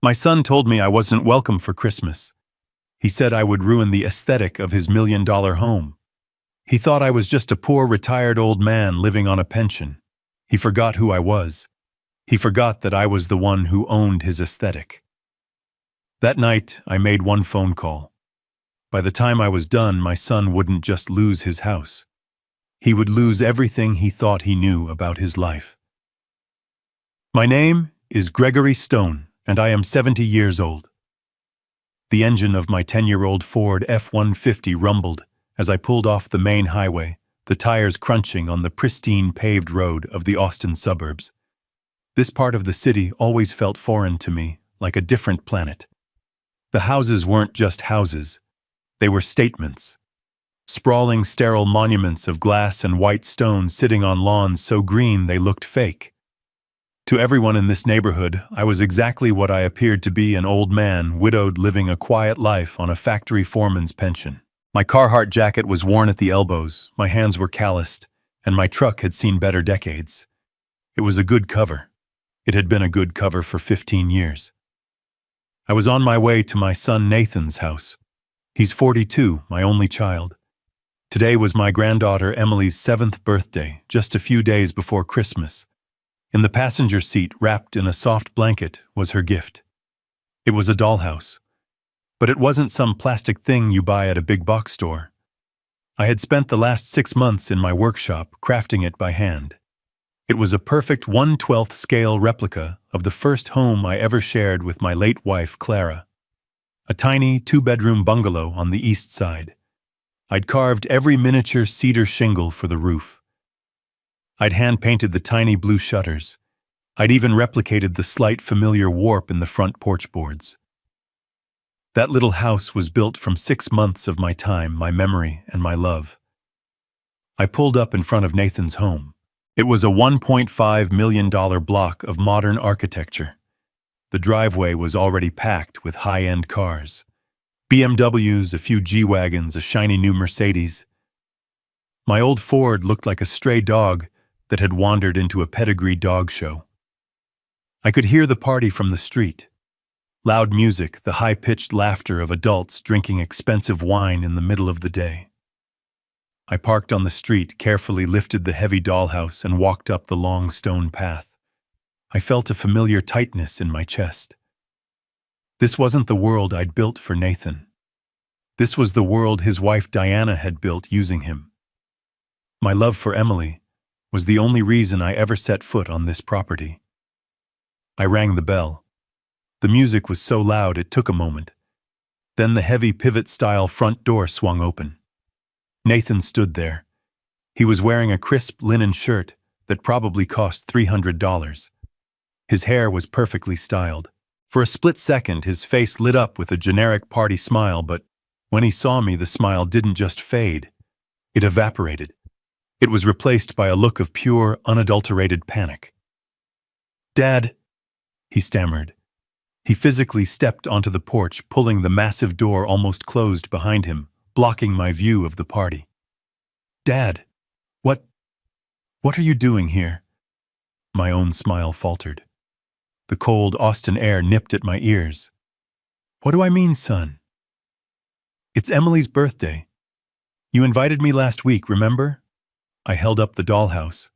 My son told me I wasn't welcome for Christmas. He said I would ruin the aesthetic of his $1 million home. He thought I was just a poor retired old man living on a pension. He forgot who I was. He forgot that I was the one who owned his aesthetic. That night, I made one phone call. By the time I was done, my son wouldn't just lose his house. He would lose everything he thought he knew about his life. My name is Gregory Stone, and I am 70 years old. The engine of my 10-year-old Ford F-150 rumbled as I pulled off the main highway, the tires crunching on the pristine paved road of the Austin suburbs. This part of the city always felt foreign to me, like a different planet. The houses weren't just houses. They were statements. Sprawling, sterile monuments of glass and white stone sitting on lawns so green they looked fake. To everyone in this neighborhood, I was exactly what I appeared to be, an old man, widowed, living a quiet life on a factory foreman's pension. My Carhartt jacket was worn at the elbows, my hands were calloused, and my truck had seen better decades. It was a good cover. It had been a good cover for 15 years. I was on my way to my son Nathan's house. He's 42, my only child. Today was my granddaughter Emily's 7th birthday, just a few days before Christmas. In the passenger seat, wrapped in a soft blanket, was her gift. It was a dollhouse. But it wasn't some plastic thing you buy at a big box store. I had spent the last 6 months in my workshop crafting it by hand. It was a perfect 1/12 scale replica of the first home I ever shared with my late wife, Clara. A tiny 2-bedroom bungalow on the east side. I'd carved every miniature cedar shingle for the roof. I'd hand-painted the tiny blue shutters. I'd even replicated the slight familiar warp in the front porch boards. That little house was built from 6 months of my time, my memory, and my love. I pulled up in front of Nathan's home. It was a $1.5 million block of modern architecture. The driveway was already packed with high-end cars. BMWs, a few G-Wagons, a shiny new Mercedes. My old Ford looked like a stray dog that had wandered into a pedigree dog show. I could hear the party from the street. Loud music, the high-pitched laughter of adults drinking expensive wine in the middle of the day. I parked on the street, carefully lifted the heavy dollhouse, and walked up the long stone path. I felt a familiar tightness in my chest. This wasn't the world I'd built for Nathan. This was the world his wife Diana had built using him. My love for Emily was the only reason I ever set foot on this property. I rang the bell. The music was so loud it took a moment. Then the heavy pivot-style front door swung open. Nathan stood there. He was wearing a crisp linen shirt that probably cost $300. His hair was perfectly styled. For a split second, his face lit up with a generic party smile, but when he saw me, the smile didn't just fade. It evaporated. It was replaced by a look of pure, unadulterated panic. "Dad," he stammered. He physically stepped onto the porch, pulling the massive door almost closed behind him, blocking my view of the party. "Dad, what are you doing here?" My own smile faltered. The cold Austin air nipped at my ears. "What do I mean, son?" "It's Emily's birthday. You invited me last week, remember?" I held up the dollhouse.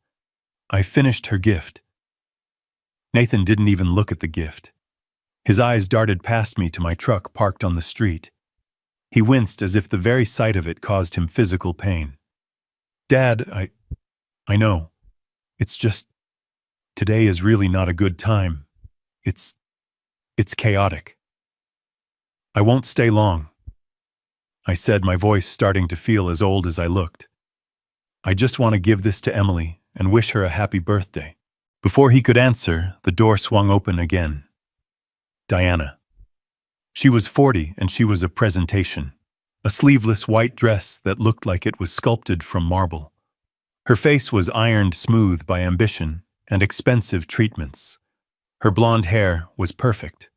"I finished her gift." Nathan didn't even look at the gift. His eyes darted past me to my truck parked on the street. He winced as if the very sight of it caused him physical pain. "Dad, I know. It's just, today is really not a good time. It's chaotic." "I won't stay long," I said, my voice starting to feel as old as I looked. "I just want to give this to Emily and wish her a happy birthday." Before he could answer, the door swung open again. Diana. She was 40 and she was a presentation. A sleeveless white dress that looked like it was sculpted from marble. Her face was ironed smooth by ambition and expensive treatments. Her blonde hair was perfect.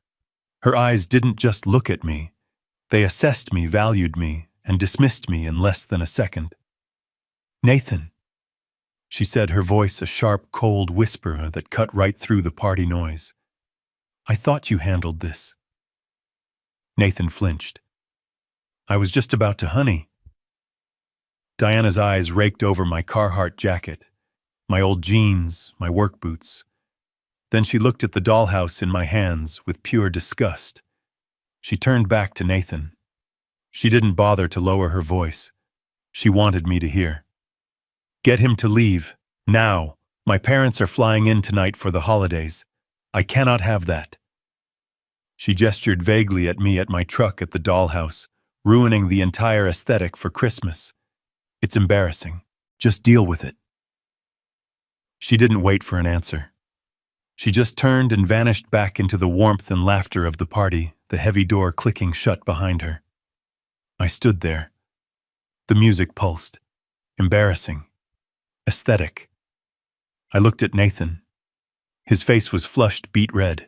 Her eyes didn't just look at me. They assessed me, valued me, and dismissed me in less than a second. "Nathan," she said, her voice a sharp, cold whisper that cut right through the party noise. I thought you handled this. Nathan flinched. I was just about to, honey. Diana's eyes raked over my Carhartt jacket, my old jeans, my work boots. Then she looked at the dollhouse in my hands with pure disgust. She turned back to Nathan. She didn't bother to lower her voice. She wanted me to hear. Get him to leave, now. My parents are flying in tonight for the holidays. I cannot have that. She gestured vaguely at me at my truck at the dollhouse, ruining the entire aesthetic for Christmas. It's embarrassing. Just deal with it. She didn't wait for an answer. She just turned and vanished back into the warmth and laughter of the party, the heavy door clicking shut behind her. I stood there. The music pulsed. Embarrassing. Aesthetic. I looked at Nathan. His face was flushed beet red.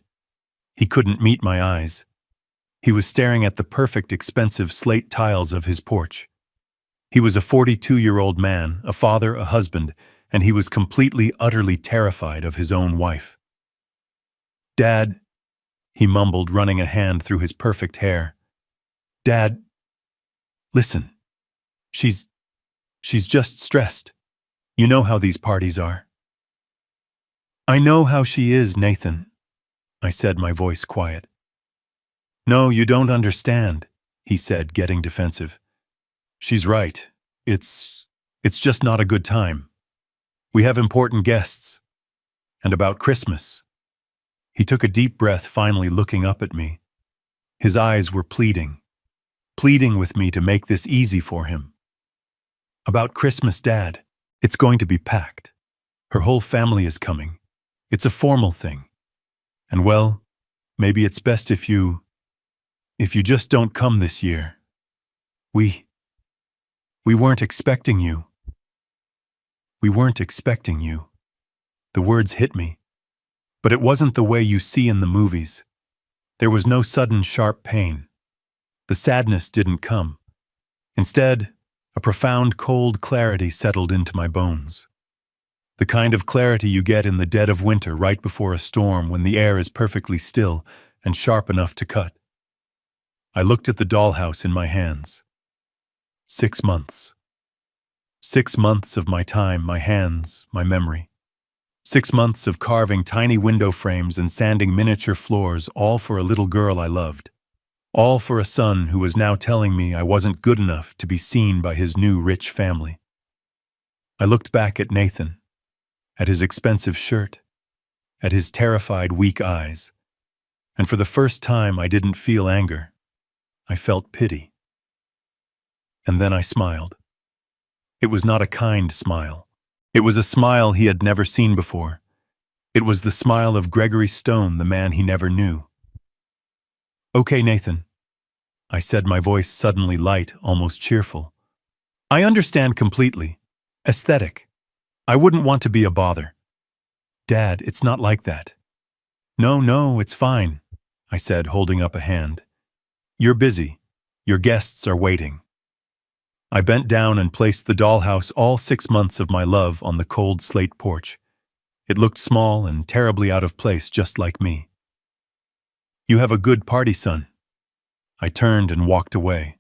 He couldn't meet my eyes. He was staring at the perfect, expensive slate tiles of his porch. He was a 42-year-old man, a father, a husband, and he was completely, utterly terrified of his own wife. Dad, he mumbled, running a hand through his perfect hair. Dad, listen. She's just stressed. You know how these parties are. I know how she is, Nathan, I said, my voice quiet. No, you don't understand, he said, getting defensive. She's right. It's just not a good time. We have important guests. And about Christmas. He took a deep breath, finally looking up at me. His eyes were pleading with me to make this easy for him. About Christmas, Dad. It's going to be packed. Her whole family is coming. It's a formal thing. And well, maybe it's best if you just don't come this year. We weren't expecting you. We weren't expecting you. The words hit me. But it wasn't the way you see in the movies. There was no sudden sharp pain. The sadness didn't come. Instead, a profound cold clarity settled into my bones. The kind of clarity you get in the dead of winter right before a storm when the air is perfectly still and sharp enough to cut. I looked at the dollhouse in my hands. 6 months. 6 months of my time, my hands, my memory. 6 months of carving tiny window frames and sanding miniature floors, all for a little girl I loved. All for a son who was now telling me I wasn't good enough to be seen by his new rich family. I looked back at Nathan, at his expensive shirt, at his terrified, weak eyes, and for the first time I didn't feel anger. I felt pity. And then I smiled. It was not a kind smile. It was a smile he had never seen before. It was the smile of Gregory Stone, the man he never knew. Okay, Nathan, I said, my voice suddenly light, almost cheerful. I understand completely. Aesthetic. I wouldn't want to be a bother. Dad, it's not like that. No, it's fine, I said, holding up a hand. You're busy. Your guests are waiting. I bent down and placed the dollhouse, all 6 months of my love, on the cold slate porch. It looked small and terribly out of place, just like me. You have a good party, son. I turned and walked away.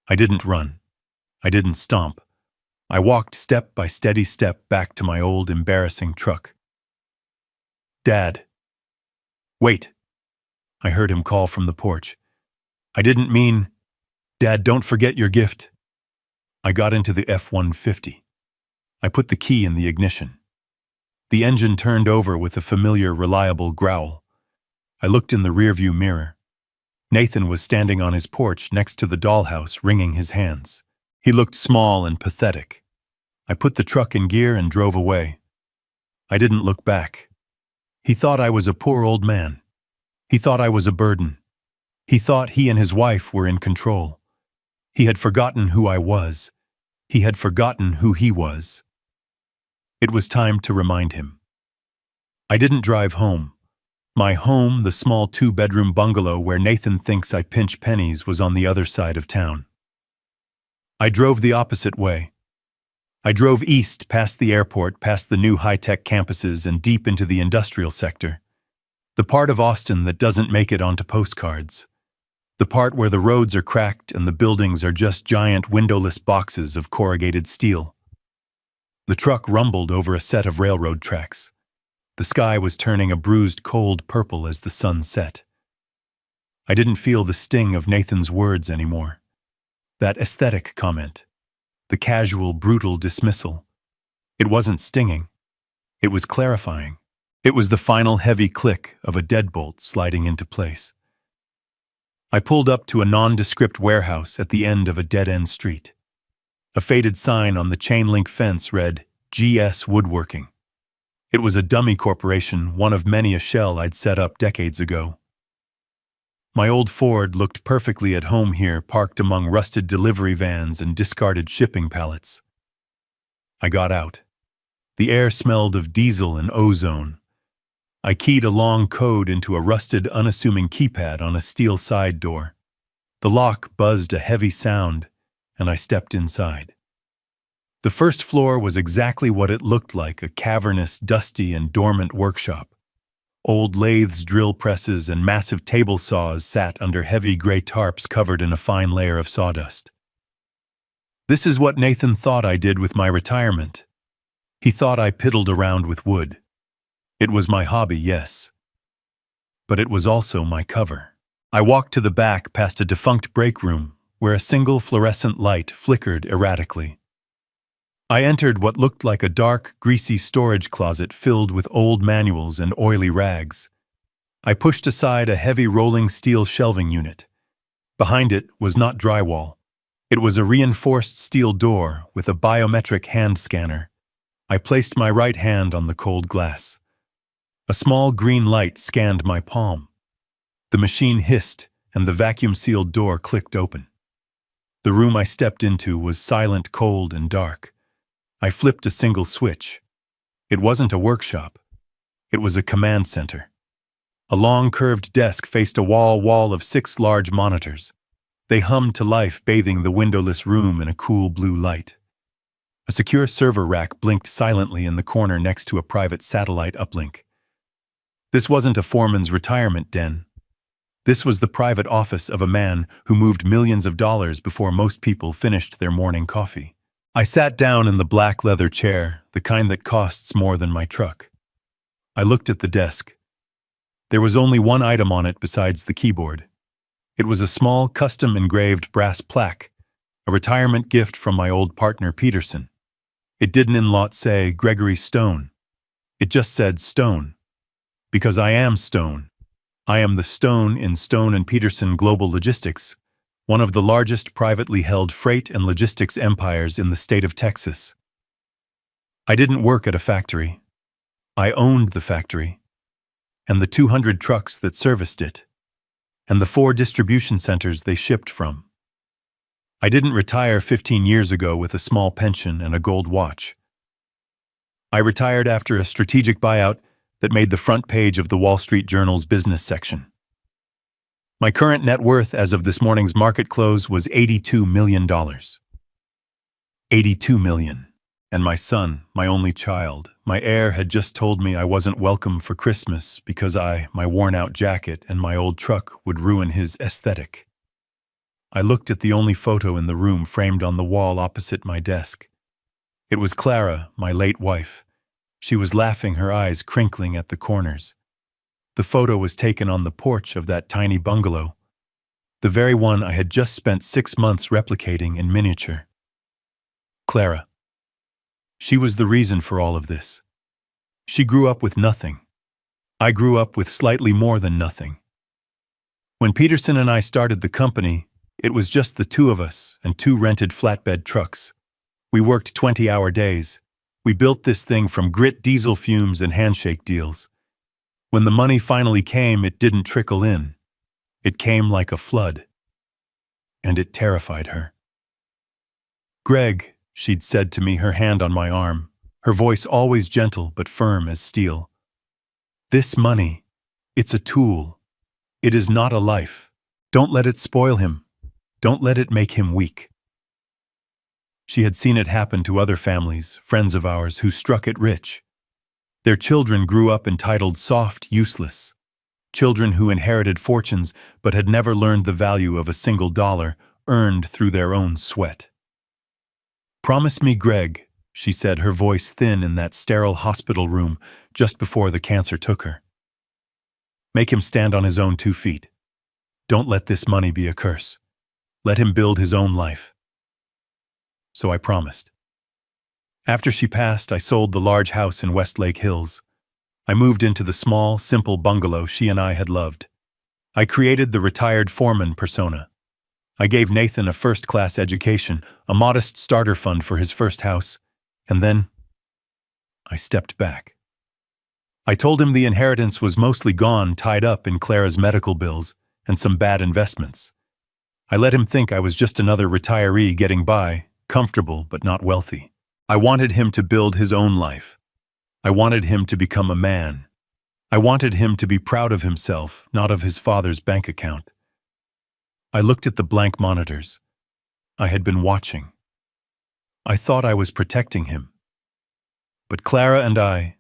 I didn't run. I didn't stomp. I walked step by steady step back to my old, embarrassing truck. Dad. Wait. I heard him call from the porch. I didn't mean, Dad, don't forget your gift. I got into the F-150. I put the key in the ignition. The engine turned over with a familiar, reliable growl. I looked in the rearview mirror. Nathan was standing on his porch next to the dollhouse, wringing his hands. He looked small and pathetic. I put the truck in gear and drove away. I didn't look back. He thought I was a poor old man. He thought I was a burden. He thought he and his wife were in control. He had forgotten who I was. He had forgotten who he was. It was time to remind him. I didn't drive home. My home, the small 2-bedroom bungalow where Nathan thinks I pinch pennies, was on the other side of town. I drove the opposite way. I drove east, past the airport, past the new high-tech campuses, and deep into the industrial sector. The part of Austin that doesn't make it onto postcards. The part where the roads are cracked and the buildings are just giant windowless boxes of corrugated steel. The truck rumbled over a set of railroad tracks. The sky was turning a bruised cold purple as the sun set. I didn't feel the sting of Nathan's words anymore. That aesthetic comment. The casual, brutal dismissal. It wasn't stinging. It was clarifying. It was the final heavy click of a deadbolt sliding into place. I pulled up to a nondescript warehouse at the end of a dead-end street. A faded sign on the chain-link fence read, GS Woodworking. It was a dummy corporation, one of many a shell I'd set up decades ago. My old Ford looked perfectly at home here, parked among rusted delivery vans and discarded shipping pallets. I got out. The air smelled of diesel and ozone. I keyed a long code into a rusted, unassuming keypad on a steel side door. The lock buzzed a heavy sound, and I stepped inside. The first floor was exactly what it looked like, a cavernous, dusty, and dormant workshop. Old lathes, drill presses, and massive table saws sat under heavy gray tarps covered in a fine layer of sawdust. This is what Nathan thought I did with my retirement. He thought I piddled around with wood. It was my hobby, yes. But it was also my cover. I walked to the back past a defunct break room where a single fluorescent light flickered erratically. I entered what looked like a dark, greasy storage closet filled with old manuals and oily rags. I pushed aside a heavy rolling steel shelving unit. Behind it was not drywall. It was a reinforced steel door with a biometric hand scanner. I placed my right hand on the cold glass. A small green light scanned my palm. The machine hissed, and the vacuum-sealed door clicked open. The room I stepped into was silent, cold, and dark. I flipped a single switch. It wasn't a workshop. It was a command center. A long, curved desk faced a wall of 6 large monitors. They hummed to life, bathing the windowless room in a cool blue light. A secure server rack blinked silently in the corner next to a private satellite uplink. This wasn't a foreman's retirement den. This was the private office of a man who moved millions of dollars before most people finished their morning coffee. I sat down in the black leather chair, the kind that costs more than my truck. I looked at the desk. There was only one item on it besides the keyboard. It was a small, custom-engraved brass plaque, a retirement gift from my old partner Peterson. It didn't in lot say Gregory Stone. It just said Stone. Because I am Stone. I am the Stone in Stone & Peterson Global Logistics, one of the largest privately held freight and logistics empires in the state of Texas. I didn't work at a factory. I owned the factory, and the 200 trucks that serviced it, and the 4 distribution centers they shipped from. I didn't retire 15 years ago with a small pension and a gold watch. I retired after a strategic buyout that made the front page of the Wall Street Journal's business section. My current net worth as of this morning's market close was $82 million. $82 million. And my son, my only child, my heir, had just told me I wasn't welcome for Christmas because my worn-out jacket and my old truck would ruin his aesthetic. I looked at the only photo in the room framed on the wall opposite my desk. It was Clara, my late wife. She was laughing, her eyes crinkling at the corners. The photo was taken on the porch of that tiny bungalow, the very one I had just spent 6 months replicating in miniature. Clara. She was the reason for all of this. She grew up with nothing. I grew up with slightly more than nothing. When Peterson and I started the company, it was just the 2 of us and 2 rented flatbed trucks. We worked 20-hour days. We built this thing from grit, diesel fumes, and handshake deals. When the money finally came, it didn't trickle in. It came like a flood. And it terrified her. "Greg," she'd said to me, her hand on my arm, her voice always gentle but firm as steel. "This money, it's a tool. It is not a life. Don't let it spoil him. Don't let it make him weak." She had seen it happen to other families, friends of ours, who struck it rich. Their children grew up entitled, soft, useless. children who inherited fortunes but had never learned the value of a single dollar earned through their own sweat. "Promise me, Greg," she said, her voice thin in that sterile hospital room just before the cancer took her. "Make him stand on his own 2 feet. Don't let this money be a curse. Let him build his own life." So I promised. After she passed, I sold the large house in Westlake Hills. I moved into the small, simple bungalow she and I had loved. I created the retired foreman persona. I gave Nathan a first-class education, a modest starter fund for his first house, and then I stepped back. I told him the inheritance was mostly gone, tied up in Clara's medical bills and some bad investments. I let him think I was just another retiree getting by, comfortable but not wealthy. I wanted him to build his own life. I wanted him to become a man. I wanted him to be proud of himself, not of his father's bank account. I looked at the blank monitors. I had been watching. I thought I was protecting him. But Clara and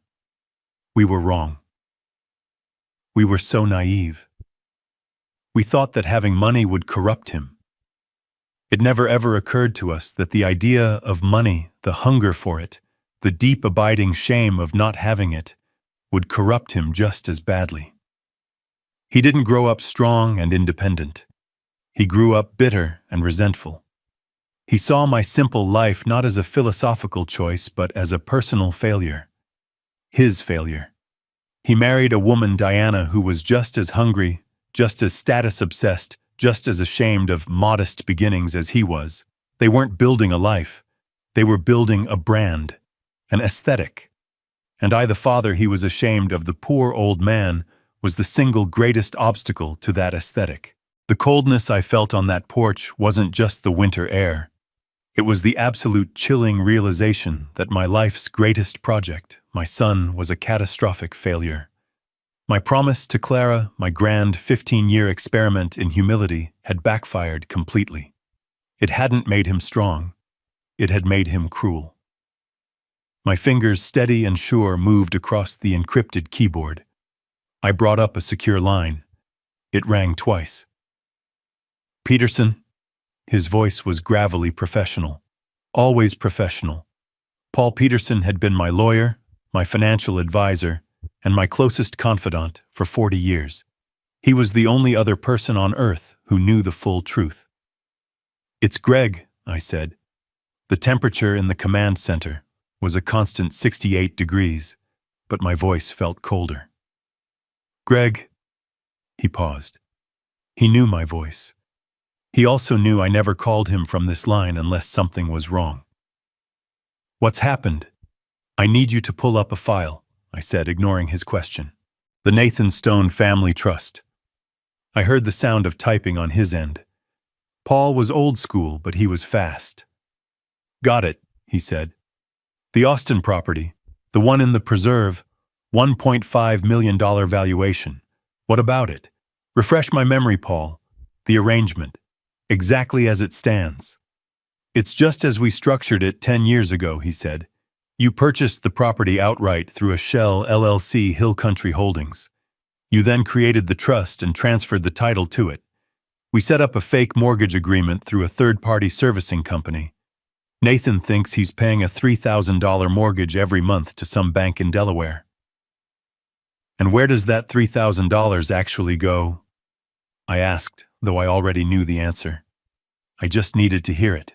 we were wrong. We were so naive. We thought that having money would corrupt him. It never ever occurred to us that the idea of money, the hunger for it, the deep abiding shame of not having it, would corrupt him just as badly. He didn't grow up strong and independent. He grew up bitter and resentful. He saw my simple life not as a philosophical choice, but as a personal failure. His failure. He married a woman, Diana, who was just as hungry, just as status-obsessed, just as ashamed of modest beginnings as he was. They weren't building a life. They were building a brand, an aesthetic. And I, the father he was ashamed of, the poor old man, was the single greatest obstacle to that aesthetic. The coldness I felt on that porch wasn't just the winter air. It was the absolute chilling realization that my life's greatest project, my son, was a catastrophic failure. My promise to Clara, my grand 15-year experiment in humility, had backfired completely. It hadn't made him strong. It had made him cruel. My fingers, steady and sure, moved across the encrypted keyboard. I brought up a secure line. It rang twice. "Peterson." His voice was gravelly professional. Always professional. Paul Peterson had been my lawyer, my financial advisor, and my closest confidant for 40 years. He was the only other person on earth who knew the full truth. "It's Greg," I said. The temperature in the command center was a constant 68 degrees, but my voice felt colder. "Greg." He paused. He knew my voice. He also knew I never called him from this line unless something was wrong. "What's happened?" "I need you to pull up a file," I said, ignoring his question. "The Nathan Stone Family Trust." I heard the sound of typing on his end. Paul was old school, but he was fast. "Got it," he said. "The Austin property, the one in the preserve, $1.5 million valuation. What about it? Refresh my memory, Paul. The arrangement. Exactly as it stands." "It's just as we structured it 10 years ago," he said. "You purchased the property outright through a shell LLC, Hill Country Holdings. You then created the trust and transferred the title to it. We set up a fake mortgage agreement through a third-party servicing company. Nathan thinks he's paying a $3,000 mortgage every month to some bank in Delaware." "And where does that $3,000 actually go?" I asked, though I already knew the answer. I just needed to hear it.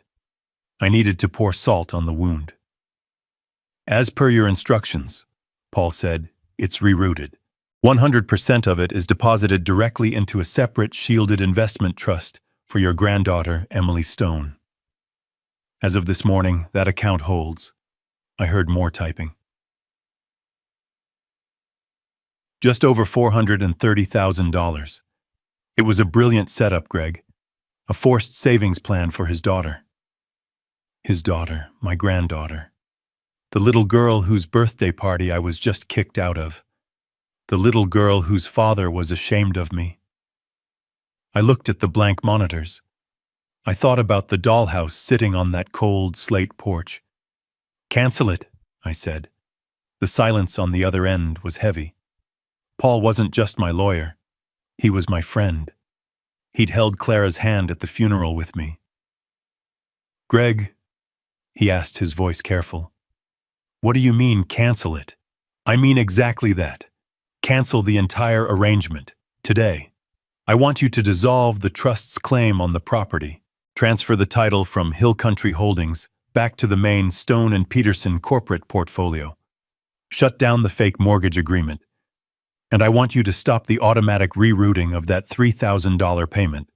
I needed to pour salt on the wound. "As per your instructions," Paul said, "it's rerouted. 100% of it is deposited directly into a separate shielded investment trust for your granddaughter, Emily Stone. As of this morning, that account holds." I heard more typing. "Just over $430,000. It was a brilliant setup, Greg. A forced savings plan for his daughter." His daughter, my granddaughter. The little girl whose birthday party I was just kicked out of. The little girl whose father was ashamed of me. I looked at the blank monitors. I thought about the dollhouse sitting on that cold slate porch. "Cancel it," I said. The silence on the other end was heavy. Paul wasn't just my lawyer. He was my friend. He'd held Clara's hand at the funeral with me. "Greg," he asked, his voice careful, "what do you mean, cancel it?" "I mean exactly that. Cancel the entire arrangement, today. I want you to dissolve the trust's claim on the property, transfer the title from Hill Country Holdings back to the main Stone and Peterson corporate portfolio, shut down the fake mortgage agreement, and I want you to stop the automatic rerouting of that $3,000 payment.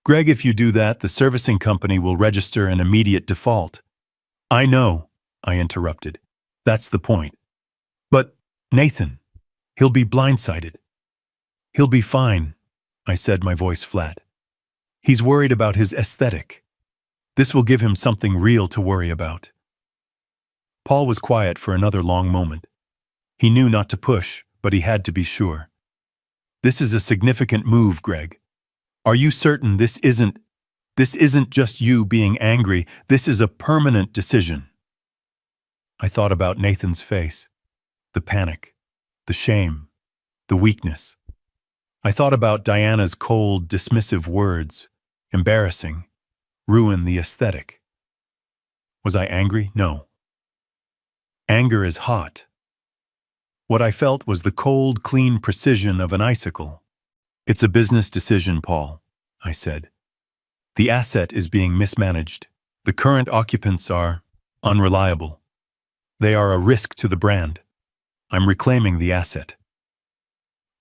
Greg, if you do that, the servicing company will register an immediate default." "I know," I interrupted. "That's the point. But, Nathan, he'll be blindsided." "He'll be fine," I said, my voice flat. "He's worried about his aesthetic. This will give him something real to worry about." Paul was quiet for another long moment. He knew not to push, but he had to be sure. "This is a significant move, Greg. Are you certain this isn't just you being angry? This is a permanent decision." I thought about Nathan's face, the panic, the shame, the weakness. I thought about Diana's cold, dismissive words, embarrassing, ruin the aesthetic. Was I angry? No. Anger is hot. What I felt was the cold, clean precision of an icicle. "It's a business decision, Paul," I said. "The asset is being mismanaged. The current occupants are unreliable. They are a risk to the brand. I'm reclaiming the asset."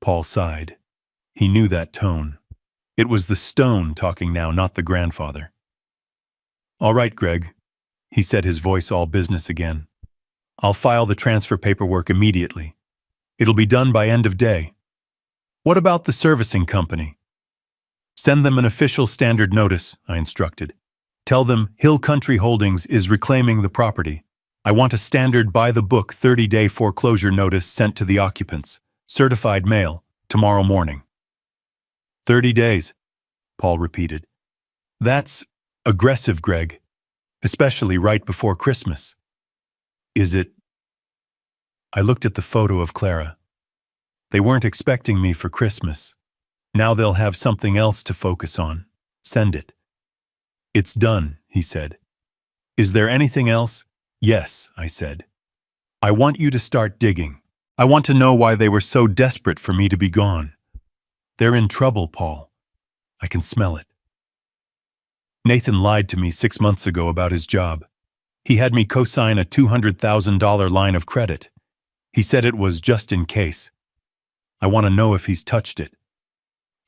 Paul sighed. He knew that tone. It was the stone talking now, not the grandfather. "All right, Greg," he said, his voice all business again. "I'll file the transfer paperwork immediately. It'll be done by end of day. What about the servicing company?" "Send them an official standard notice," I instructed. "Tell them Hill Country Holdings is reclaiming the property. I want a standard by-the-book 30-day foreclosure notice sent to the occupants. Certified mail, tomorrow morning." 30 days, Paul repeated. "That's aggressive, Greg, especially right before Christmas." "Is it?" I looked at the photo of Clara. They weren't expecting me for Christmas. Now they'll have something else to focus on. Send it. "It's done," he said. "Is there anything else?" "Yes," I said. "I want you to start digging. I want to know why they were so desperate for me to be gone. They're in trouble, Paul. I can smell it. Nathan lied to me 6 months ago about his job. He had me co-sign a $200,000 line of credit. He said it was just in case. I want to know if he's touched it.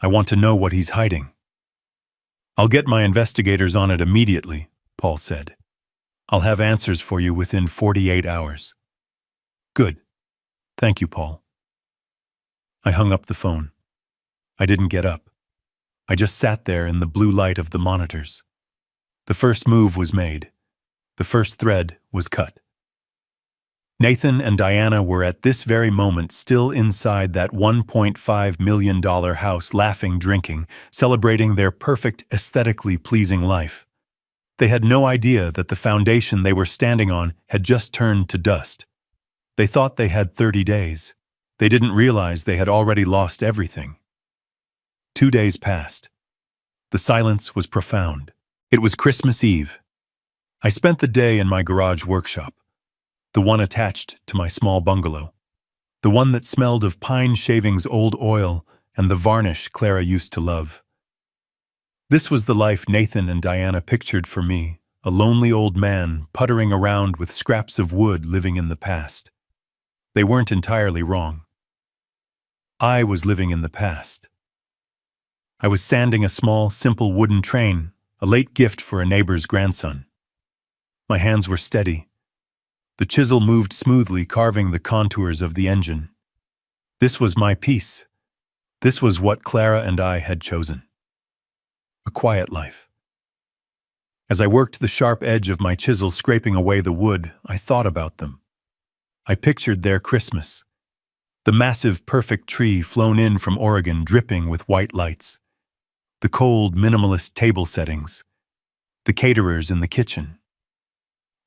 I want to know what he's hiding." "I'll get my investigators on it immediately," Paul said. "I'll have answers for you within 48 hours. "Good. Thank you, Paul." I hung up the phone. I didn't get up. I just sat there in the blue light of the monitors. The first move was made. The first thread was cut. Nathan and Diana were at this very moment still inside that $1.5 million house, laughing, drinking, celebrating their perfect, aesthetically pleasing life. They had no idea that the foundation they were standing on had just turned to dust. They thought they had 30 days. They didn't realize they had already lost everything. 2 days passed. The silence was profound. It was Christmas Eve. I spent the day in my garage workshop, the one attached to my small bungalow, the one that smelled of pine shavings, old oil, and the varnish Clara used to love. This was the life Nathan and Diana pictured for me, a lonely old man puttering around with scraps of wood living in the past. They weren't entirely wrong. I was living in the past. I was sanding a small, simple wooden train, a late gift for a neighbor's grandson. My hands were steady. The chisel moved smoothly, carving the contours of the engine. This was my piece. This was what Clara and I had chosen. A quiet life. As I worked the sharp edge of my chisel scraping away the wood, I thought about them. I pictured their Christmas. The massive, perfect tree flown in from Oregon, dripping with white lights. The cold, minimalist table settings. The caterers in the kitchen.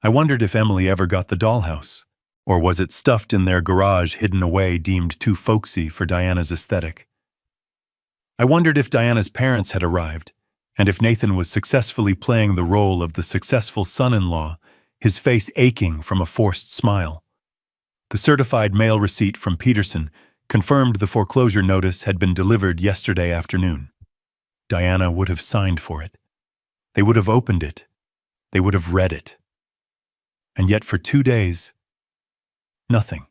I wondered if Emily ever got the dollhouse, or was it stuffed in their garage, hidden away, deemed too folksy for Diana's aesthetic. I wondered if Diana's parents had arrived, and if Nathan was successfully playing the role of the successful son-in-law, his face aching from a forced smile. The certified mail receipt from Peterson confirmed the foreclosure notice had been delivered yesterday afternoon. Diana would have signed for it. They would have opened it. They would have read it. And yet for 2 days, nothing.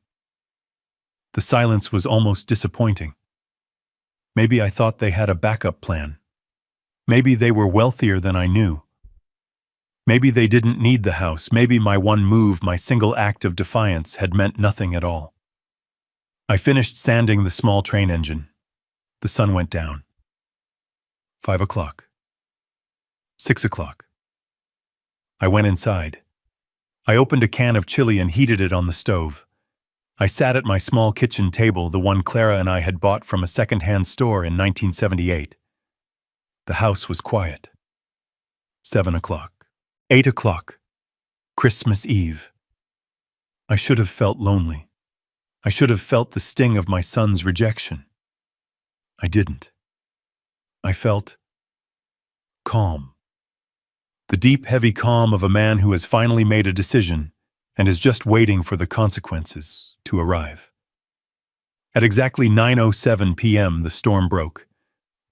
The silence was almost disappointing. Maybe I thought they had a backup plan. Maybe they were wealthier than I knew. Maybe they didn't need the house. Maybe my one move, my single act of defiance, had meant nothing at all. I finished sanding the small train engine. The sun went down. 5 o'clock. 6 o'clock. I went inside. I opened a can of chili and heated it on the stove. I sat at my small kitchen table, the one Clara and I had bought from a second-hand store in 1978. The house was quiet. 7 o'clock. 8 o'clock. Christmas Eve. I should have felt lonely. I should have felt the sting of my son's rejection. I didn't. I felt calm. The deep, heavy calm of a man who has finally made a decision and is just waiting for the consequences to arrive. At exactly 9:07 p.m., the storm broke.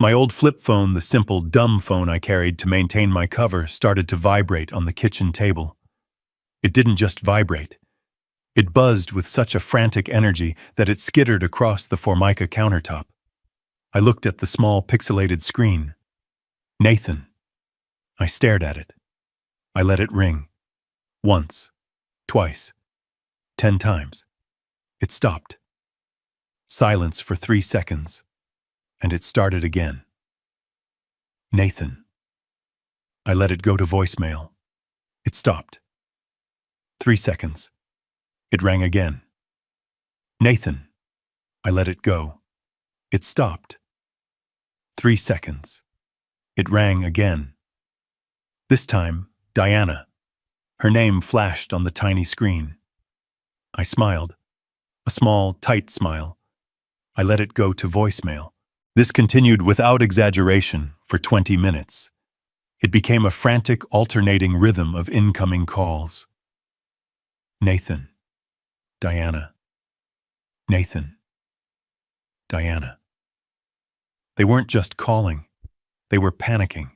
My old flip phone, the simple, dumb phone I carried to maintain my cover, started to vibrate on the kitchen table. It didn't just vibrate. It buzzed with such a frantic energy that it skittered across the Formica countertop. I looked at the small, pixelated screen. Nathan. I stared at it. I let it ring. Once. Twice. 10 times. It stopped. Silence for 3 seconds. And it started again. Nathan. I let it go to voicemail. It stopped. 3 seconds. It rang again. Nathan. I let it go. It stopped. 3 seconds. It rang again. This time, Diana. Her name flashed on the tiny screen. I smiled. A small, tight smile. I let it go to voicemail. This continued without exaggeration for 20 minutes. It became a frantic, alternating rhythm of incoming calls. Nathan. Diana. Nathan. Diana. They weren't just calling. They were panicking.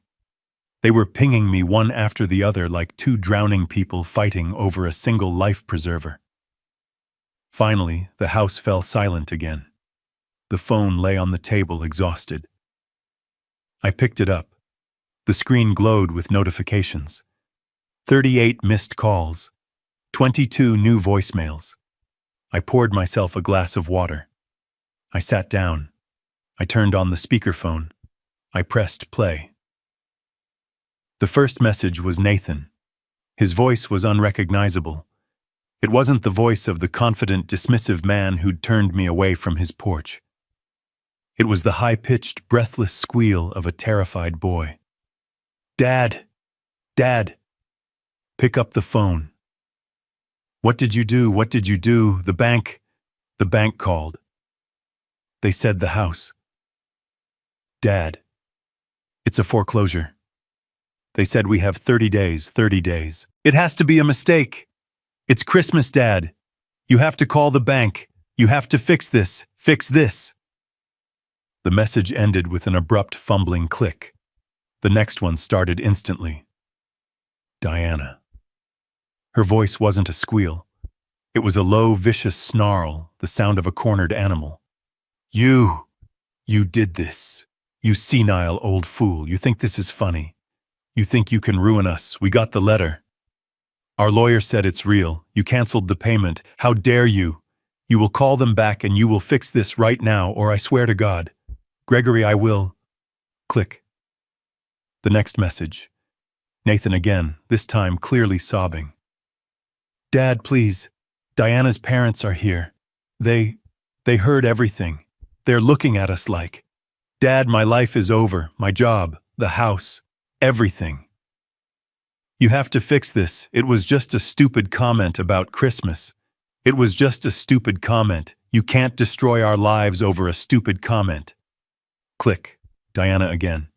They were pinging me one after the other like 2 drowning people fighting over a single life preserver. Finally, the house fell silent again. The phone lay on the table, exhausted. I picked it up. The screen glowed with notifications. 38 missed calls. 22 new voicemails. I poured myself a glass of water. I sat down. I turned on the speakerphone. I pressed play. The first message was Nathan. His voice was unrecognizable. It wasn't the voice of the confident, dismissive man who'd turned me away from his porch. It was the high-pitched, breathless squeal of a terrified boy. Dad! Dad! Pick up the phone. What did you do? What did you do? The bank called. They said the house. Dad. It's a foreclosure. They said we have 30 days, 30 days. It has to be a mistake. It's Christmas, Dad. You have to call the bank. You have to fix this. Fix this. The message ended with an abrupt fumbling click. The next one started instantly. Diana. Her voice wasn't a squeal. It was a low, vicious snarl, the sound of a cornered animal. You did this. You senile old fool. You think this is funny. You think you can ruin us. We got the letter. Our lawyer said it's real. You canceled the payment. How dare you? You will call them back and you will fix this right now, or I swear to God. Gregory, I will. Click. The next message. Nathan again, this time clearly sobbing. Dad, please. Diana's parents are here. They heard everything. They're looking at us like, Dad, my life is over. My job, the house, everything. You have to fix this. It was just a stupid comment about Christmas. It was just a stupid comment. You can't destroy our lives over a stupid comment. Click. Diana again.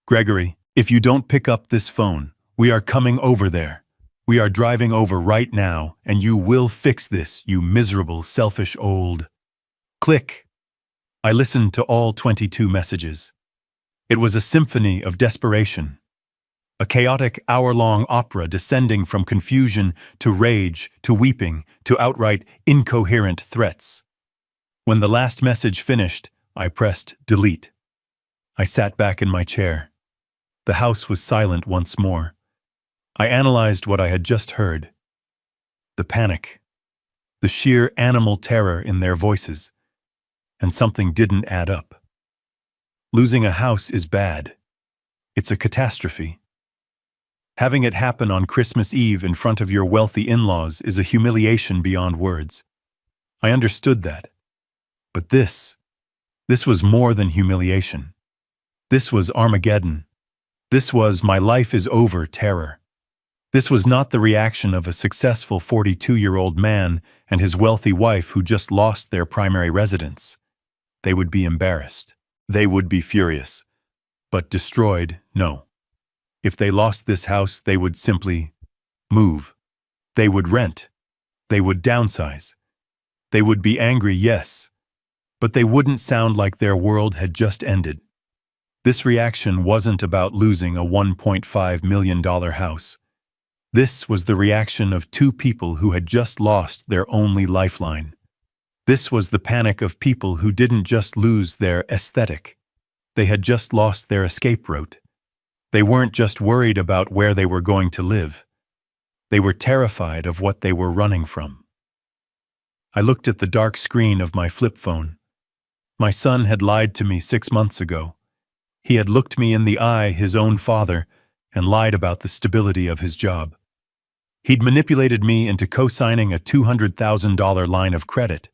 Gregory, if you don't pick up this phone, we are coming over there. We are driving over right now, and you will fix this, you miserable, selfish old... Click. I listened to all 22 messages. It was a symphony of desperation. A chaotic hour-long opera descending from confusion to rage to weeping to outright incoherent threats. When the last message finished, I pressed delete. I sat back in my chair. The house was silent once more. I analyzed what I had just heard. The panic. The sheer animal terror in their voices. And something didn't add up. Losing a house is bad. It's a catastrophe. Having it happen on Christmas Eve in front of your wealthy in-laws is a humiliation beyond words. I understood that. But this was more than humiliation. This was Armageddon. This was my life is over terror. This was not the reaction of a successful 42-year-old man and his wealthy wife who just lost their primary residence. They would be embarrassed. They would be furious. But destroyed, no. If they lost this house, they would simply move. They would rent. They would downsize. They would be angry, yes. But they wouldn't sound like their world had just ended. This reaction wasn't about losing a $1.5 million house. This was the reaction of two people who had just lost their only lifeline. This was the panic of people who didn't just lose their aesthetic. They had just lost their escape route. They weren't just worried about where they were going to live. They were terrified of what they were running from. I looked at the dark screen of my flip phone. My son had lied to me 6 months ago. He had looked me in the eye, his own father, and lied about the stability of his job. He'd manipulated me into co-signing a $200,000 line of credit.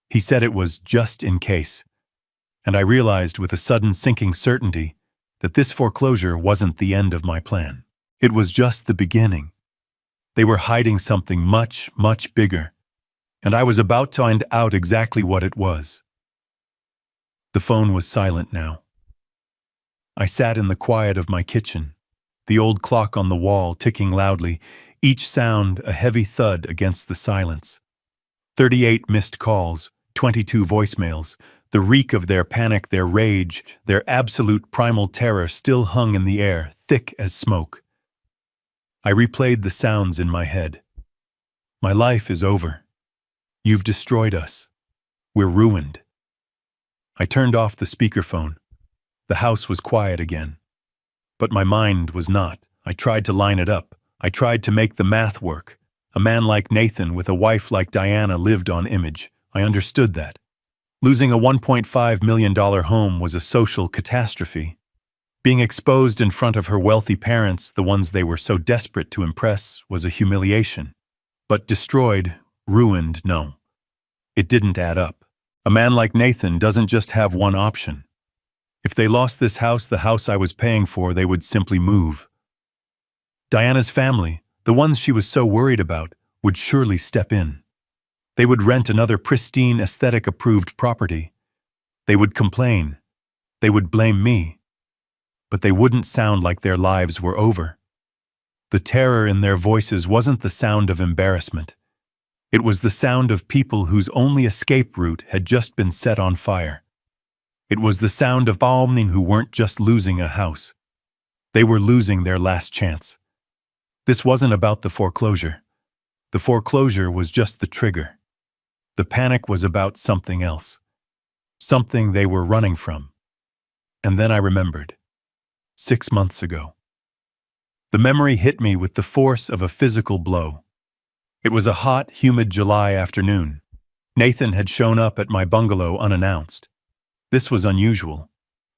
He said it was just in case. And I realized with a sudden sinking certainty that this foreclosure wasn't the end of my plan. It was just the beginning. They were hiding something much, much bigger, and I was about to find out exactly what it was. The phone was silent now. I sat in the quiet of my kitchen, the old clock on the wall ticking loudly, each sound a heavy thud against the silence. 38 missed calls, 22 voicemails. The reek of their panic, their rage, their absolute primal terror still hung in the air, thick as smoke. I replayed the sounds in my head. My life is over. You've destroyed us. We're ruined. I turned off the speakerphone. The house was quiet again. But my mind was not. I tried to line it up. I tried to make the math work. A man like Nathan with a wife like Diana lived on image. I understood that. Losing a $1.5 million home was a social catastrophe. Being exposed in front of her wealthy parents, the ones they were so desperate to impress, was a humiliation. But destroyed, ruined, no. It didn't add up. A man like Nathan doesn't just have one option. If they lost this house, the house I was paying for, they would simply move. Diana's family, the ones she was so worried about, would surely step in. They would rent another pristine, aesthetic-approved property. They would complain. They would blame me. But they wouldn't sound like their lives were over. The terror in their voices wasn't the sound of embarrassment. It was the sound of people whose only escape route had just been set on fire. It was the sound of Balmning who weren't just losing a house. They were losing their last chance. This wasn't about the foreclosure. The foreclosure was just the trigger. The panic was about something else. Something they were running from. And then I remembered. 6 months ago. The memory hit me with the force of a physical blow. It was a hot, humid July afternoon. Nathan had shown up at my bungalow unannounced. This was unusual.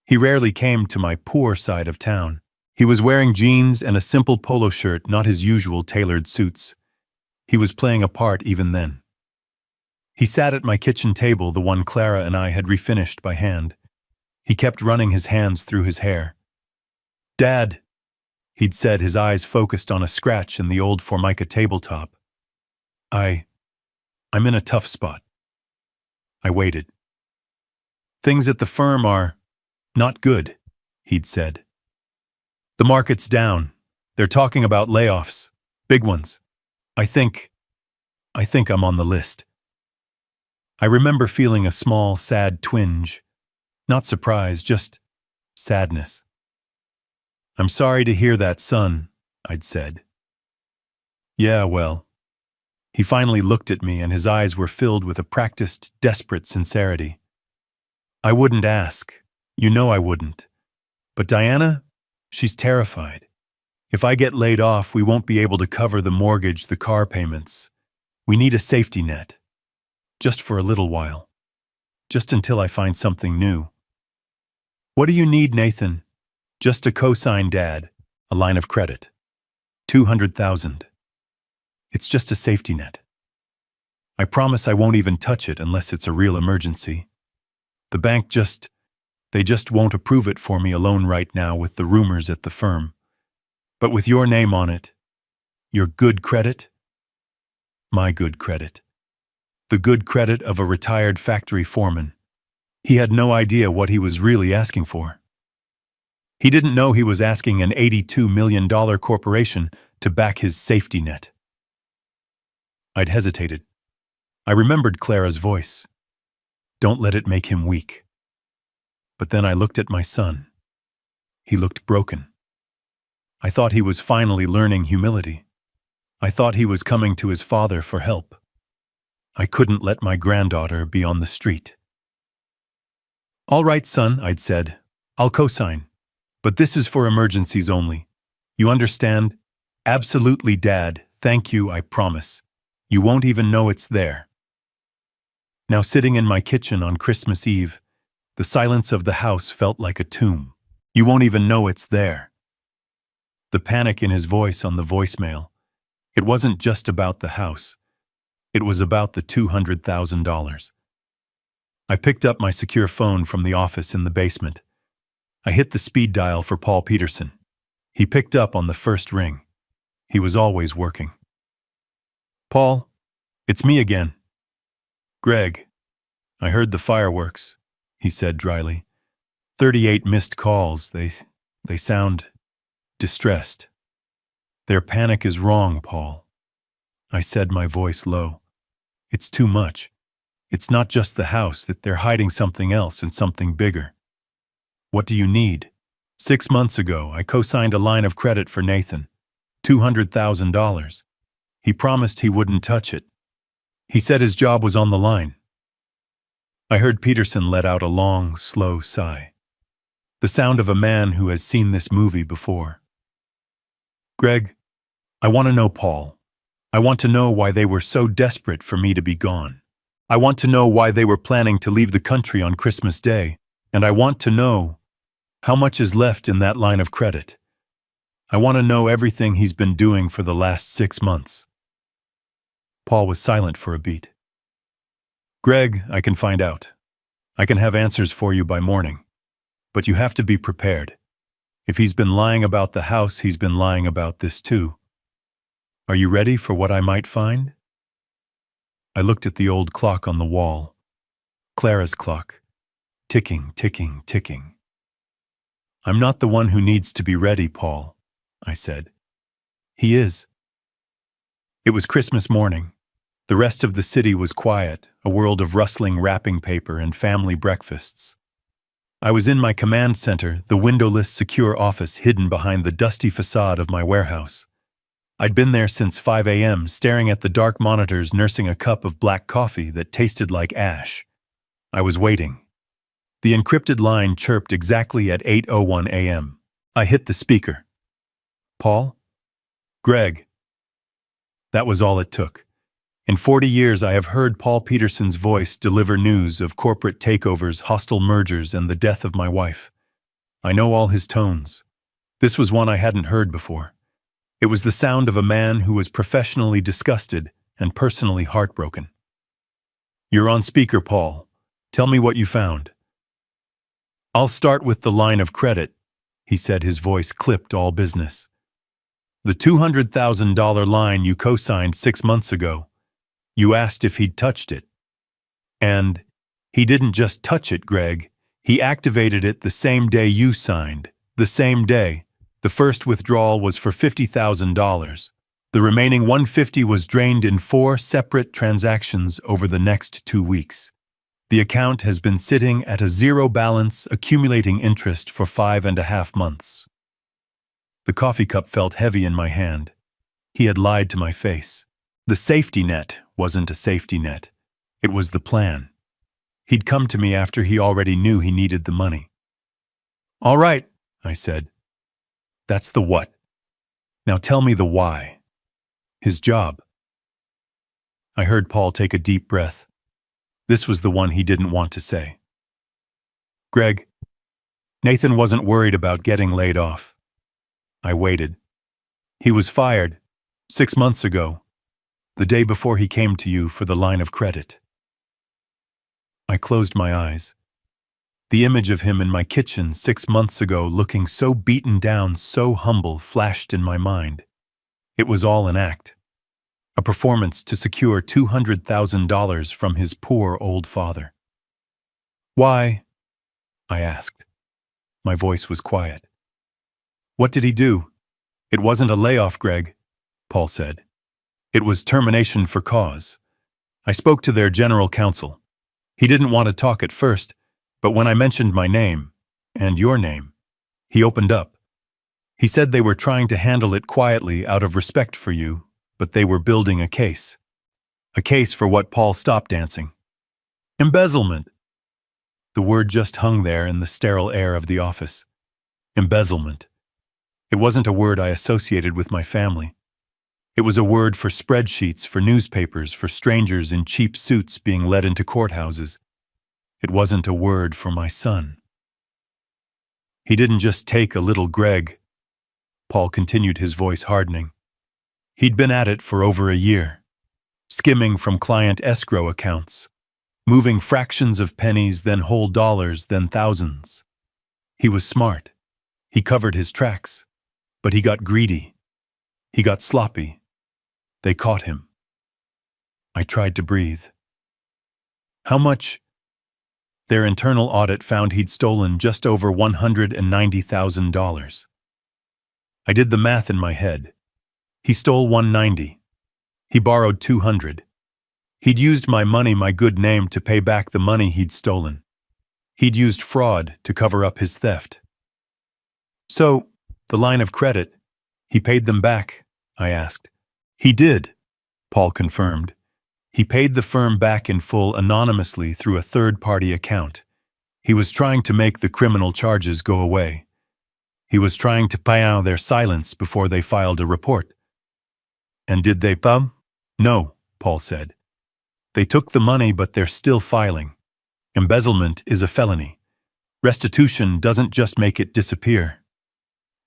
He rarely came to my poor side of town. He was wearing jeans and a simple polo shirt, not his usual tailored suits. He was playing a part even then. He sat at my kitchen table, the one Clara and I had refinished by hand. He kept running his hands through his hair. "Dad," he'd said, his eyes focused on a scratch in the old Formica tabletop. I'm in a tough spot." I waited. "Things at the firm are..." Not good, he'd said. The market's down. They're talking about layoffs. Big ones. I think I'm on the list. I remember feeling a small, sad twinge. Not surprise, just sadness. I'm sorry to hear that, son, I'd said. Yeah, well. He finally looked at me and his eyes were filled with a practiced, desperate sincerity. I wouldn't ask. You know I wouldn't. But Diana, she's terrified. If I get laid off, we won't be able to cover the mortgage, the car payments. We need a safety net. Just for a little while. Just until I find something new. What do you need, Nathan? Just a cosign, Dad. A line of credit. 200,000. It's just a safety net. I promise I won't even touch it unless it's a real emergency. The bank they just won't approve it for me alone right now with the rumors at the firm. But with your name on it, your good credit, my good credit, the good credit of a retired factory foreman. He had no idea what he was really asking for. He didn't know he was asking an $82 million corporation to back his safety net. I'd hesitated. I remembered Clara's voice. Don't let it make him weak. But then I looked at my son. He looked broken. I thought he was finally learning humility. I thought he was coming to his father for help. I couldn't let my granddaughter be on the street. All right, son, I'd said. I'll co-sign. But this is for emergencies only. You understand? Absolutely, Dad. Thank you, I promise. You won't even know it's there. Now sitting in my kitchen on Christmas Eve, the silence of the house felt like a tomb. You won't even know it's there. The panic in his voice on the voicemail. It wasn't just about the house. It was about the $200,000. I picked up my secure phone from the office in the basement. I hit the speed dial for Paul Peterson. He picked up on the first ring. He was always working. Paul, it's me again. Greg, I heard the fireworks, he said dryly. 38 missed calls. They sound distressed. Their panic is wrong, Paul. I said, my voice low. It's too much. It's not just the house, that they're hiding something else and something bigger. What do you need? 6 months ago, I co-signed a line of credit for Nathan. $200,000. He promised he wouldn't touch it. He said his job was on the line. I heard Peterson let out a long, slow sigh. The sound of a man who has seen this movie before. Greg, I want to know Paul. I want to know why they were so desperate for me to be gone. I want to know why they were planning to leave the country on Christmas Day, and I want to know how much is left in that line of credit. I want to know everything he's been doing for the last 6 months. Paul was silent for a beat. Greg, I can find out. I can have answers for you by morning. But you have to be prepared. If he's been lying about the house, he's been lying about this too. Are you ready for what I might find? I looked at the old clock on the wall. Clara's clock. Ticking, ticking, ticking. I'm not the one who needs to be ready, Paul, I said. He is. It was Christmas morning. The rest of the city was quiet, a world of rustling wrapping paper and family breakfasts. I was in my command center, the windowless, secure office hidden behind the dusty facade of my warehouse. I'd been there since 5 a.m., staring at the dark monitors, nursing a cup of black coffee that tasted like ash. I was waiting. The encrypted line chirped exactly at 8:01 a.m. I hit the speaker. Paul? Greg. That was all it took. In 40 years, I have heard Paul Peterson's voice deliver news of corporate takeovers, hostile mergers, and the death of my wife. I know all his tones. This was one I hadn't heard before. It was the sound of a man who was professionally disgusted and personally heartbroken. You're on speaker, Paul. Tell me what you found. I'll start with the line of credit, he said, his voice clipped all business. The $200,000 line you co-signed 6 months ago. You asked if he'd touched it. And he didn't just touch it, Greg. He activated it the same day you signed, the same day. The first withdrawal was for $50,000. The remaining $150,000 was drained in 4 separate transactions over the next 2 weeks. The account has been sitting at a zero balance, accumulating interest for 5.5 months. The coffee cup felt heavy in my hand. He had lied to my face. The safety net wasn't a safety net. It was the plan. He'd come to me after he already knew he needed the money. "All right," I said. "That's the what. Now tell me the why." "His job." I heard Paul take a deep breath. This was the one he didn't want to say. "Greg, Nathan wasn't worried about getting laid off." I waited. "He was fired 6 months ago, the day before he came to you for the line of credit." I closed my eyes. The image of him in my kitchen 6 months ago, looking so beaten down, so humble, flashed in my mind. It was all an act. A performance to secure $200,000 from his poor old father. "Why?" I asked. My voice was quiet. "What did he do?" "It wasn't a layoff, Greg," Paul said. "It was termination for cause. I spoke to their general counsel. He didn't want to talk at first, but when I mentioned my name, and your name, he opened up. He said they were trying to handle it quietly out of respect for you, but they were building a case. A case for what?" Paul stopped dancing. "Embezzlement." The word just hung there in the sterile air of the office. Embezzlement. It wasn't a word I associated with my family. It was a word for spreadsheets, for newspapers, for strangers in cheap suits being led into courthouses. It wasn't a word for my son. "He didn't just take a little Greg," Paul continued, his voice hardening. "He'd been at it for over a year, skimming from client escrow accounts, moving fractions of pennies, then whole dollars, then thousands. He was smart. He covered his tracks. But he got greedy. He got sloppy. They caught him." I tried to breathe. "How much?" "Their internal audit found he'd stolen just over $190,000. I did the math in my head. He stole $190. He borrowed $200. He'd used my money, my good name, to pay back the money he'd stolen. He'd used fraud to cover up his theft." "So, the line of credit, he paid them back?" I asked. "He did," Paul confirmed. "He paid the firm back in full anonymously through a third-party account. He was trying to make the criminal charges go away. He was trying to pay out their silence before they filed a report." "And did they pay?" "No," Paul said. "They took the money, but they're still filing. Embezzlement is a felony. Restitution doesn't just make it disappear.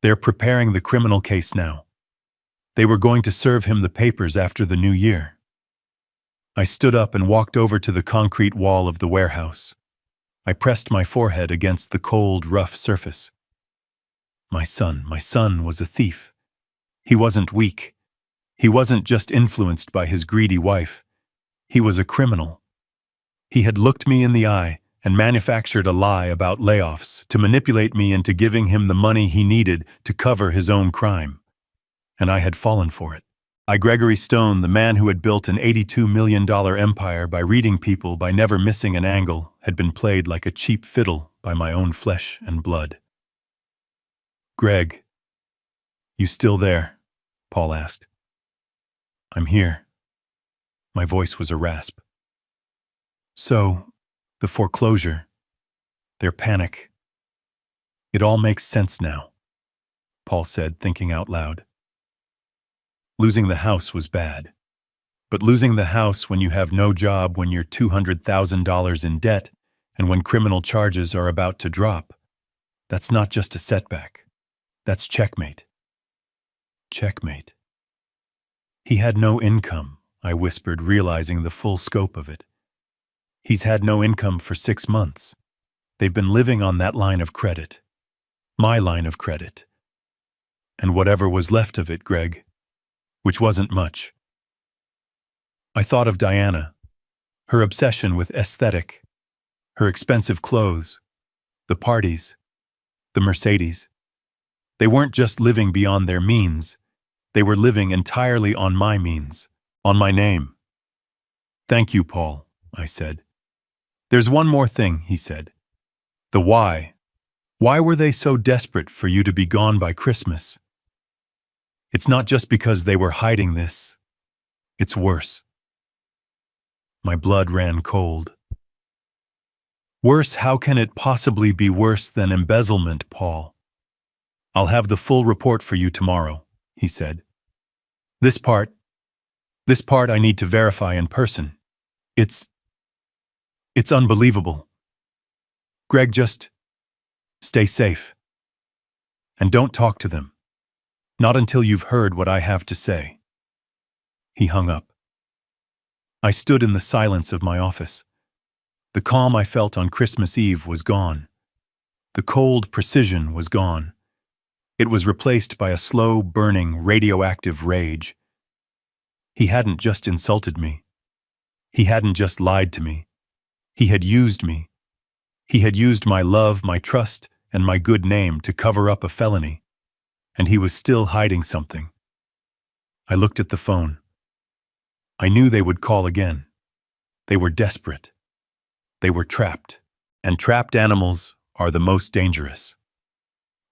They're preparing the criminal case now. They were going to serve him the papers after the new year." I stood up and walked over to the concrete wall of the warehouse. I pressed my forehead against the cold, rough surface. My son was a thief. He wasn't weak. He wasn't just influenced by his greedy wife. He was a criminal. He had looked me in the eye and manufactured a lie about layoffs to manipulate me into giving him the money he needed to cover his own crime. And I had fallen for it. Gregory Stone, the man who had built an $82 million empire by reading people, by never missing an angle, had been played like a cheap fiddle by my own flesh and blood. "Greg, you still there?" Paul asked. "I'm here." My voice was a rasp. "So, the foreclosure, their panic. It all makes sense now," Paul said, thinking out loud. Losing the house was bad. But losing the house when you have no job, when you're $200,000 in debt, and when criminal charges are about to drop, that's not just a setback. That's checkmate. Checkmate. "He had no income," I whispered, realizing the full scope of it. "He's had no income for 6 months. They've been living on that line of credit. My line of credit. And whatever was left of it, Greg, which wasn't much." I thought of Diana, her obsession with aesthetic, her expensive clothes, the parties, the Mercedes. They weren't just living beyond their means. They were living entirely on my means, on my name. "Thank you, Paul," I said. "There's one more thing," he said. "The why. Why were they so desperate for you to be gone by Christmas? It's not just because they were hiding this. It's worse." My blood ran cold. "Worse? How can it possibly be worse than embezzlement, Paul?" "I'll have the full report for you tomorrow," he said. This part I need to verify in person. It's unbelievable. Greg, just stay safe. And don't talk to them. Not until you've heard what I have to say." He hung up. I stood in the silence of my office. The calm I felt on Christmas Eve was gone. The cold precision was gone. It was replaced by a slow, burning, radioactive rage. He hadn't just insulted me. He hadn't just lied to me. He had used me. He had used my love, my trust, and my good name to cover up a felony. And he was still hiding something. I looked at the phone. I knew they would call again. They were desperate. They were trapped. And trapped animals are the most dangerous.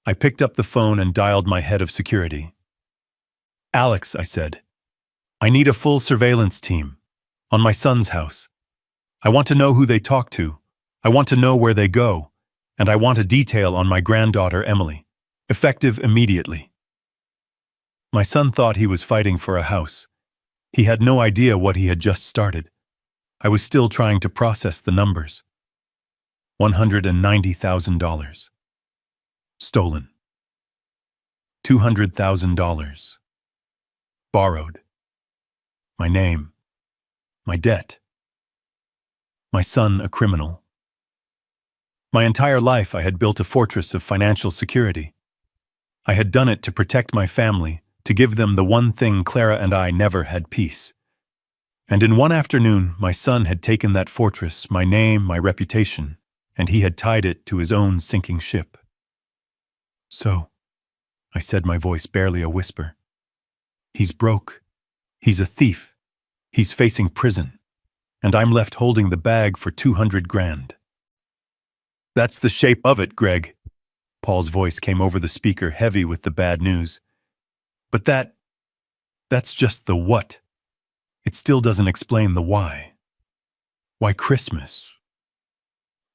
I picked up the phone and dialed my head of security. "Alex," I said, "I need a full surveillance team on my son's house. I want to know who they talk to. I want to know where they go. And I want a detail on my granddaughter, Emily. Effective immediately." My son thought he was fighting for a house. He had no idea what he had just started. I was still trying to process the numbers. $190,000. Stolen. $200,000. Borrowed. My name. My debt. My son a criminal. My entire life I had built a fortress of financial security. I had done it to protect my family, to give them the one thing Clara and I never had: peace. And in one afternoon, my son had taken that fortress, my name, my reputation, and he had tied it to his own sinking ship. "So," I said, my voice barely a whisper, "he's broke. He's a thief. He's facing prison. And I'm left holding the bag for 200 grand. "That's the shape of it, Greg." Paul's voice came over the speaker, heavy with the bad news. "But that's just the what. It still doesn't explain the why. Why Christmas?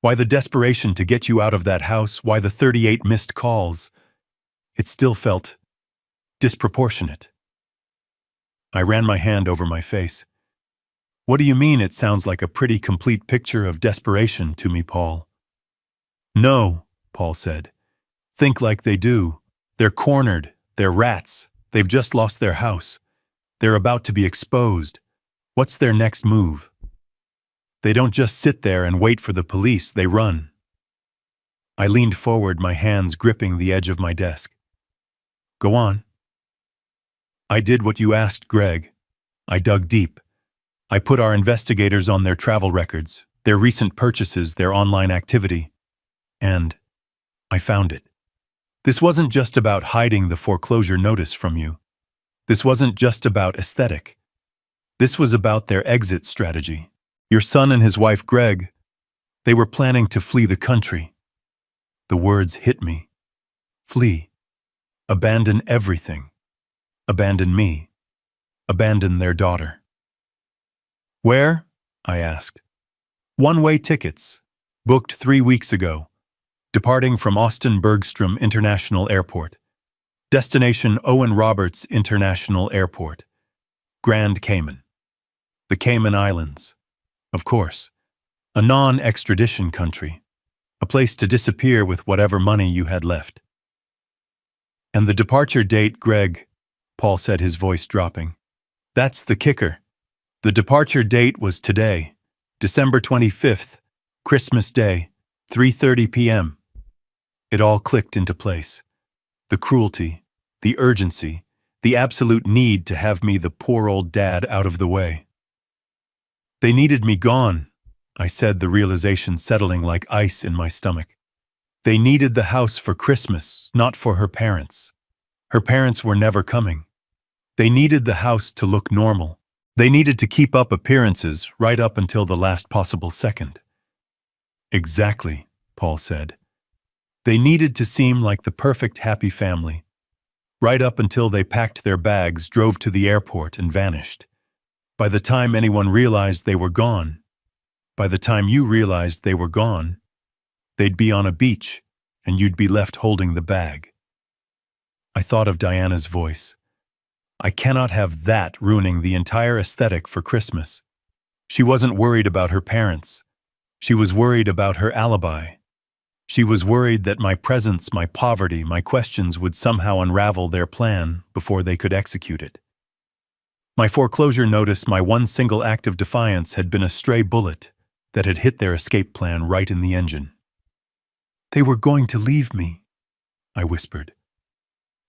Why the desperation to get you out of that house? Why the 38 missed calls? It still felt disproportionate." I ran my hand over my face. "What do you mean it sounds like a pretty complete picture of desperation to me, Paul?" "No," Paul said. "Think like they do. They're cornered. They're rats. They've just lost their house. They're about to be exposed. What's their next move? They don't just sit there and wait for the police. They run." I leaned forward, my hands gripping the edge of my desk. "Go on." "I did what you asked, Greg. I dug deep. I put our investigators on their travel records, their recent purchases, their online activity. And I found it. This wasn't just about hiding the foreclosure notice from you. This wasn't just about aesthetic. This was about their exit strategy. Your son and his wife, Greg, they were planning to flee the country." The words hit me. Flee. Abandon everything. Abandon me. Abandon their daughter. "Where?" I asked. "One-way tickets. Booked 3 weeks ago. Departing from Austin Bergstrom International Airport. Destination Owen Roberts International Airport. Grand Cayman. The Cayman Islands. Of course. A non-extradition country. A place to disappear with whatever money you had left." "And the departure date, Greg," Paul said, his voice dropping. "That's the kicker. The departure date was today, December 25th, Christmas Day, 3:30 p.m. It all clicked into place. The cruelty, the urgency, the absolute need to have me, the poor old dad, out of the way. "They needed me gone," I said, the realization settling like ice in my stomach. They needed the house for Christmas, not for her parents. Her parents were never coming. They needed the house to look normal. They needed to keep up appearances right up until the last possible second. Exactly, Paul said. They needed to seem like the perfect happy family, right up until they packed their bags, drove to the airport, and vanished. By the time anyone realized they were gone, by the time you realized they were gone, they'd be on a beach, and you'd be left holding the bag. I thought of Diana's voice. I cannot have that ruining the entire aesthetic for Christmas. She wasn't worried about her parents. She was worried about her alibi. She was worried that my presence, my poverty, my questions would somehow unravel their plan before they could execute it. My foreclosure notice, my one single act of defiance, had been a stray bullet that had hit their escape plan right in the engine. They were going to leave me, I whispered.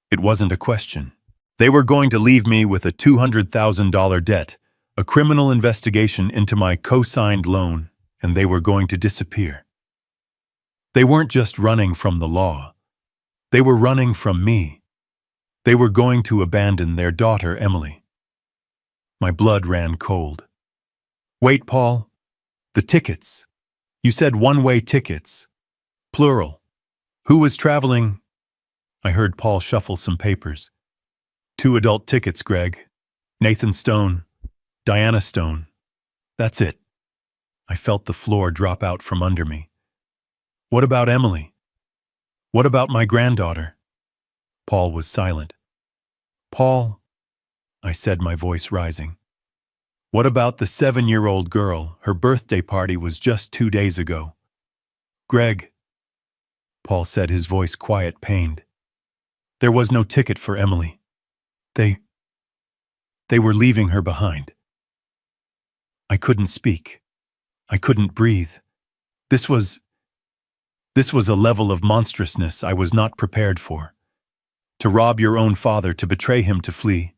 It wasn't a question. They were going to leave me with a $200,000 debt, a criminal investigation into my co-signed loan, and they were going to disappear. They weren't just running from the law. They were running from me. They were going to abandon their daughter, Emily. My blood ran cold. Wait, Paul. The tickets. You said one-way tickets. Plural. Who was traveling? I heard Paul shuffle some papers. 2 adult tickets, Greg. Nathan Stone. Diana Stone. That's it. I felt the floor drop out from under me. What about Emily? What about my granddaughter? Paul was silent. Paul, I said, my voice rising. What about the 7-year-old girl? Her birthday party was just 2 days ago. Greg, Paul said, his voice quiet, pained. There was no ticket for Emily. They were leaving her behind. I couldn't speak. I couldn't breathe. This was a level of monstrousness I was not prepared for. To rob your own father, to betray him, to flee.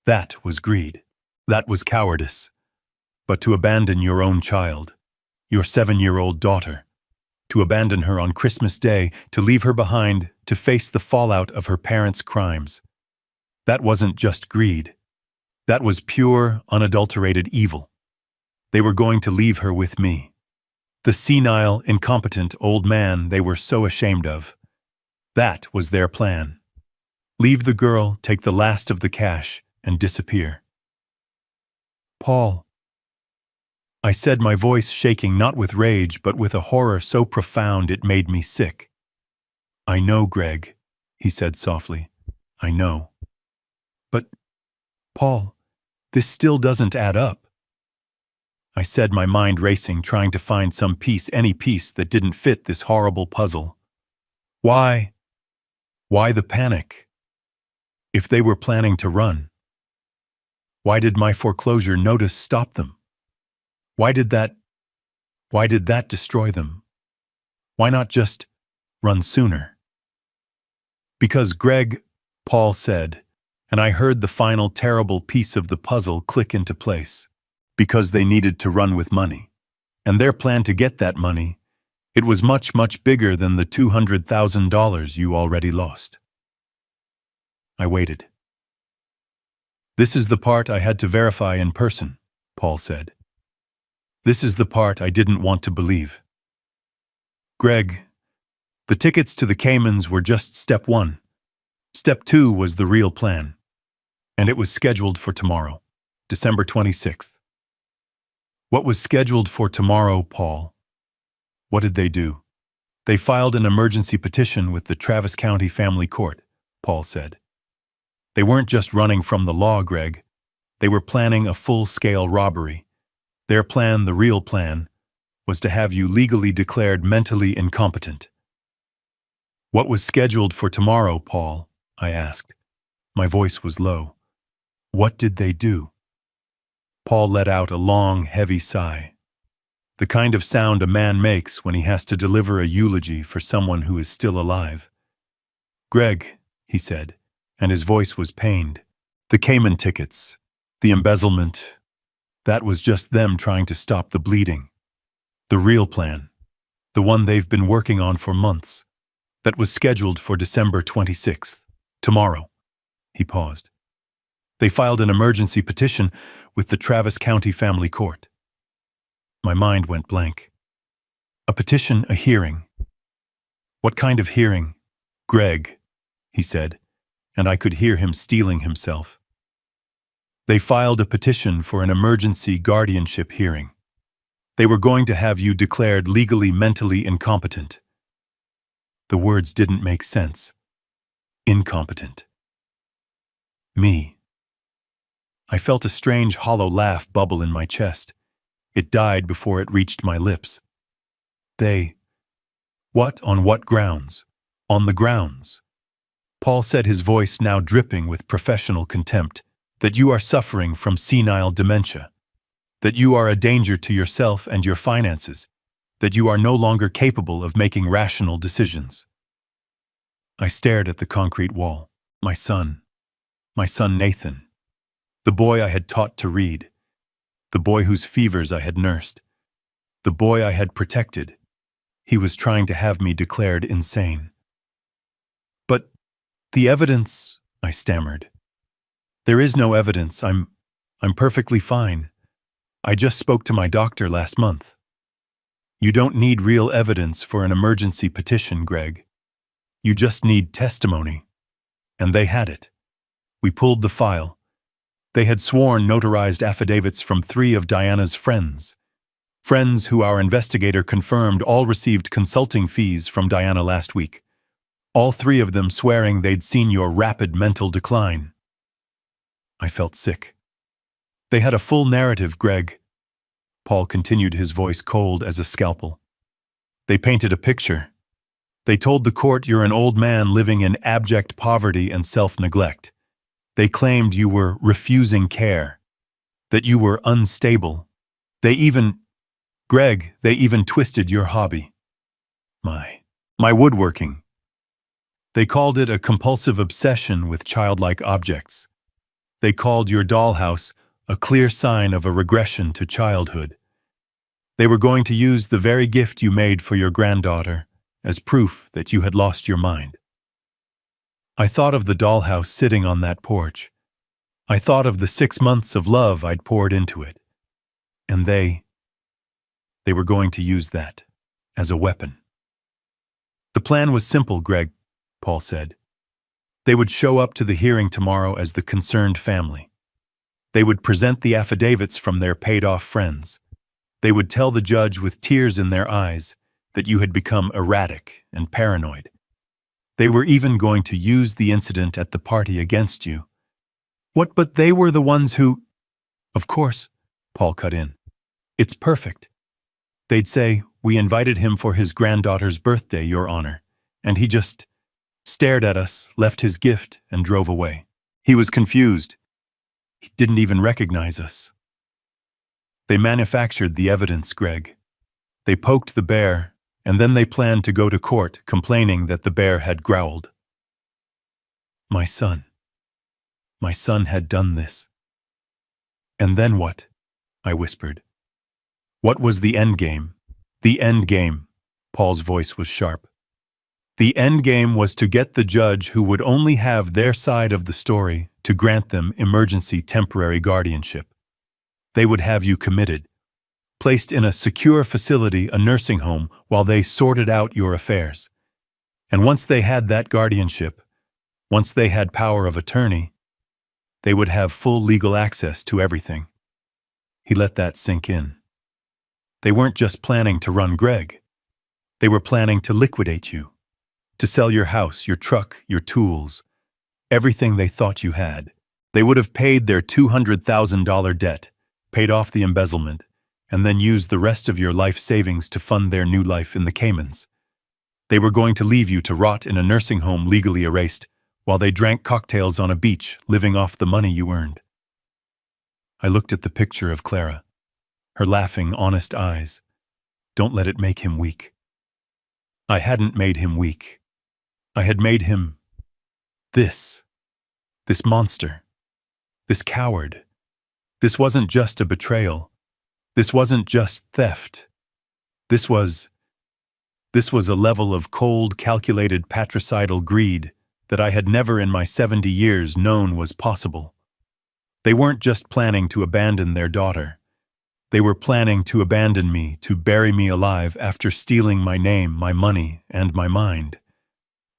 That was greed. That was cowardice. But to abandon your own child, your 7-year-old daughter, to abandon her on Christmas Day, to leave her behind, to face the fallout of her parents' crimes. That wasn't just greed. That was pure, unadulterated evil. They were going to leave her with me. The senile, incompetent old man they were so ashamed of. That was their plan. Leave the girl, take the last of the cash, and disappear. Paul, I said, my voice shaking not with rage but with a horror so profound it made me sick. I know, Greg, he said softly. I know. But, Paul, this still doesn't add up. I said, my mind racing, trying to find some piece, any piece that didn't fit this horrible puzzle. Why? Why the panic? If they were planning to run, why did my foreclosure notice stop them? Why did that destroy them? Why not just run sooner? Because Greg, Paul said, and I heard the final terrible piece of the puzzle click into place. Because they needed to run with money. And their plan to get that money, it was much, much bigger than the $200,000 you already lost. I waited. This is the part I had to verify in person, Paul said. This is the part I didn't want to believe. Greg, the tickets to the Caymans were just step 1. Step 2 was the real plan. And it was scheduled for tomorrow, December 26th. What was scheduled for tomorrow, Paul? What did they do? They filed an emergency petition with the Travis County Family Court, Paul said. They weren't just running from the law, Greg. They were planning a full-scale robbery. Their plan, the real plan, was to have you legally declared mentally incompetent. What was scheduled for tomorrow, Paul? I asked. My voice was low. What did they do? Paul let out a long, heavy sigh. The kind of sound a man makes when he has to deliver a eulogy for someone who is still alive. Greg, he said, and his voice was pained. The Cayman tickets, the embezzlement, that was just them trying to stop the bleeding. The real plan, The one they've been working on for months. That was scheduled for December 26th. Tomorrow. He paused. They filed an emergency petition with the Travis County Family Court. My mind went blank. A petition, a hearing. What kind of hearing? Greg, he said, and I could hear him steeling himself. They filed a petition for an emergency guardianship hearing. They were going to have you declared legally mentally incompetent. The words didn't make sense. Incompetent. Me. I felt a strange hollow laugh bubble in my chest. It died before it reached my lips. They. What? On what grounds? On the grounds. Paul said, his voice now dripping with professional contempt, that you are suffering from senile dementia, that you are a danger to yourself and your finances, that you are no longer capable of making rational decisions. I stared at the concrete wall. My son Nathan, the boy I had taught to read, the boy whose fevers I had nursed, the boy I had protected. He was trying to have me declared insane. But the evidence, I stammered. There is no evidence. I'm perfectly fine. I just spoke to my doctor last month. You don't need real evidence for an emergency petition, Greg. You just need testimony. And they had it. We pulled the file. They had sworn notarized affidavits from 3 of Diana's friends. Friends who our investigator confirmed all received consulting fees from Diana last week. All 3 of them swearing they'd seen your rapid mental decline. I felt sick. They had a full narrative, Greg. Paul continued, his voice cold as a scalpel. They painted a picture. They told the court you're an old man living in abject poverty and self-neglect. They claimed you were refusing care, that you were unstable. They even twisted your hobby. My woodworking. They called it a compulsive obsession with childlike objects. They called your dollhouse a clear sign of a regression to childhood. They were going to use the very gift you made for your granddaughter as proof that you had lost your mind. I thought of the dollhouse sitting on that porch. I thought of the 6 months of love I'd poured into it. And they were going to use that as a weapon. The plan was simple, Greg, Paul said. They would show up to the hearing tomorrow as the concerned family. They would present the affidavits from their paid-off friends. They would tell the judge with tears in their eyes that you had become erratic and paranoid. They were even going to use the incident at the party against you. What, but they were the ones who… Of course, Paul cut in. It's perfect. They'd say, we invited him for his granddaughter's birthday, Your Honor, and he just stared at us, left his gift, and drove away. He was confused. He didn't even recognize us. They manufactured the evidence, Greg. They poked the bear, and then they planned to go to court complaining that the bear had growled. My son had done this. And then what? I whispered. What was the end game? The end game, Paul's voice was sharp. The end game was to get the judge who would only have their side of the story to grant them emergency temporary guardianship. They would have you committed, placed in a secure facility, a nursing home, while they sorted out your affairs. And once they had that guardianship, once they had power of attorney, they would have full legal access to everything. He let that sink in. They weren't just planning to run Greg. They were planning to liquidate you, to sell your house, your truck, your tools, everything they thought you had. They would have paid their $200,000 debt, paid off the embezzlement, and then used the rest of your life savings to fund their new life in the Caymans. They were going to leave you to rot in a nursing home legally erased, while they drank cocktails on a beach, living off the money you earned. I looked at the picture of Clara, her laughing, honest eyes. Don't let it make him weak. I hadn't made him weak. I had made him this monster, this coward. This wasn't just a betrayal. This wasn't just theft. This was This was a level of cold, calculated patricidal greed that I had never in my 70 years known was possible. They weren't just planning to abandon their daughter. They were planning to abandon me, to bury me alive after stealing my name, my money, and my mind.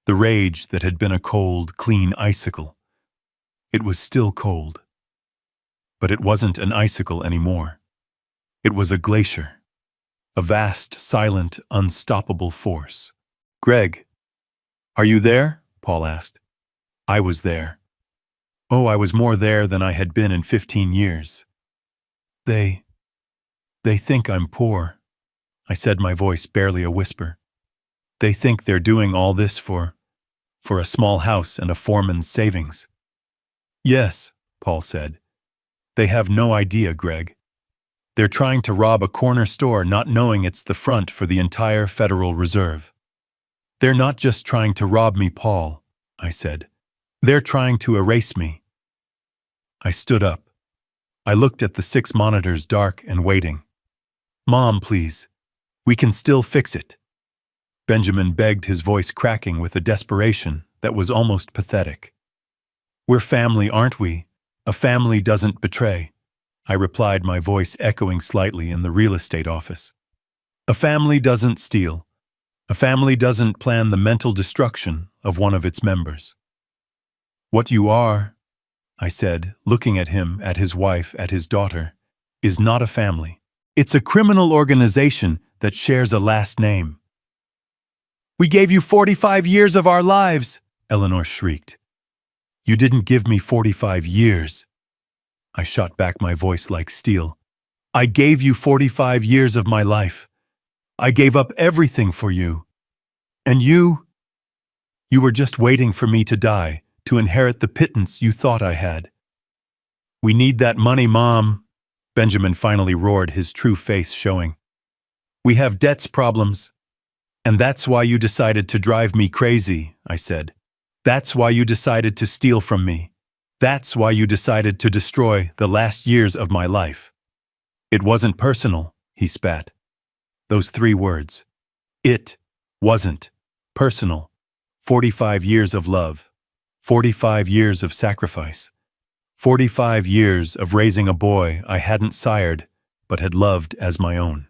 The rage that had been a cold, clean icicle. It was still cold. But it wasn't an icicle anymore. It was a glacier. A vast, silent, unstoppable force. "Greg, are you there?" Paul asked. I was there. Oh, I was more there than I had been in 15 years. They think I'm poor, I said, my voice barely a whisper. They think they're doing all this for a small house and a foreman's savings. Yes, Paul said. They have no idea, Greg. They're trying to rob a corner store not knowing it's the front for the entire Federal Reserve. They're not just trying to rob me, Paul, I said. They're trying to erase me. I stood up. I looked at the 6 monitors, dark and waiting. Mom, please. We can still fix it. Benjamin begged, his voice cracking with a desperation that was almost pathetic. We're family, aren't we? A family doesn't betray, I replied, my voice echoing slightly in the real estate office. A family doesn't steal. A family doesn't plan the mental destruction of one of its members. What you are, I said, looking at him, at his wife, at his daughter, is not a family. It's a criminal organization that shares a last name. We gave you 45 years of our lives, Eleanor shrieked. You didn't give me 45 years. I shot back, my voice like steel. I gave you 45 years of my life. I gave up everything for you. And you were just waiting for me to die, to inherit the pittance you thought I had. We need that money, Mom, Benjamin finally roared, his true face showing. We have debts problems. And that's why you decided to drive me crazy, I said. That's why you decided to steal from me. That's why you decided to destroy the last years of my life. It wasn't personal, he spat. Those 3 words. It wasn't personal. 45 years of love. 45 years of sacrifice. 45 years of raising a boy I hadn't sired, but had loved as my own.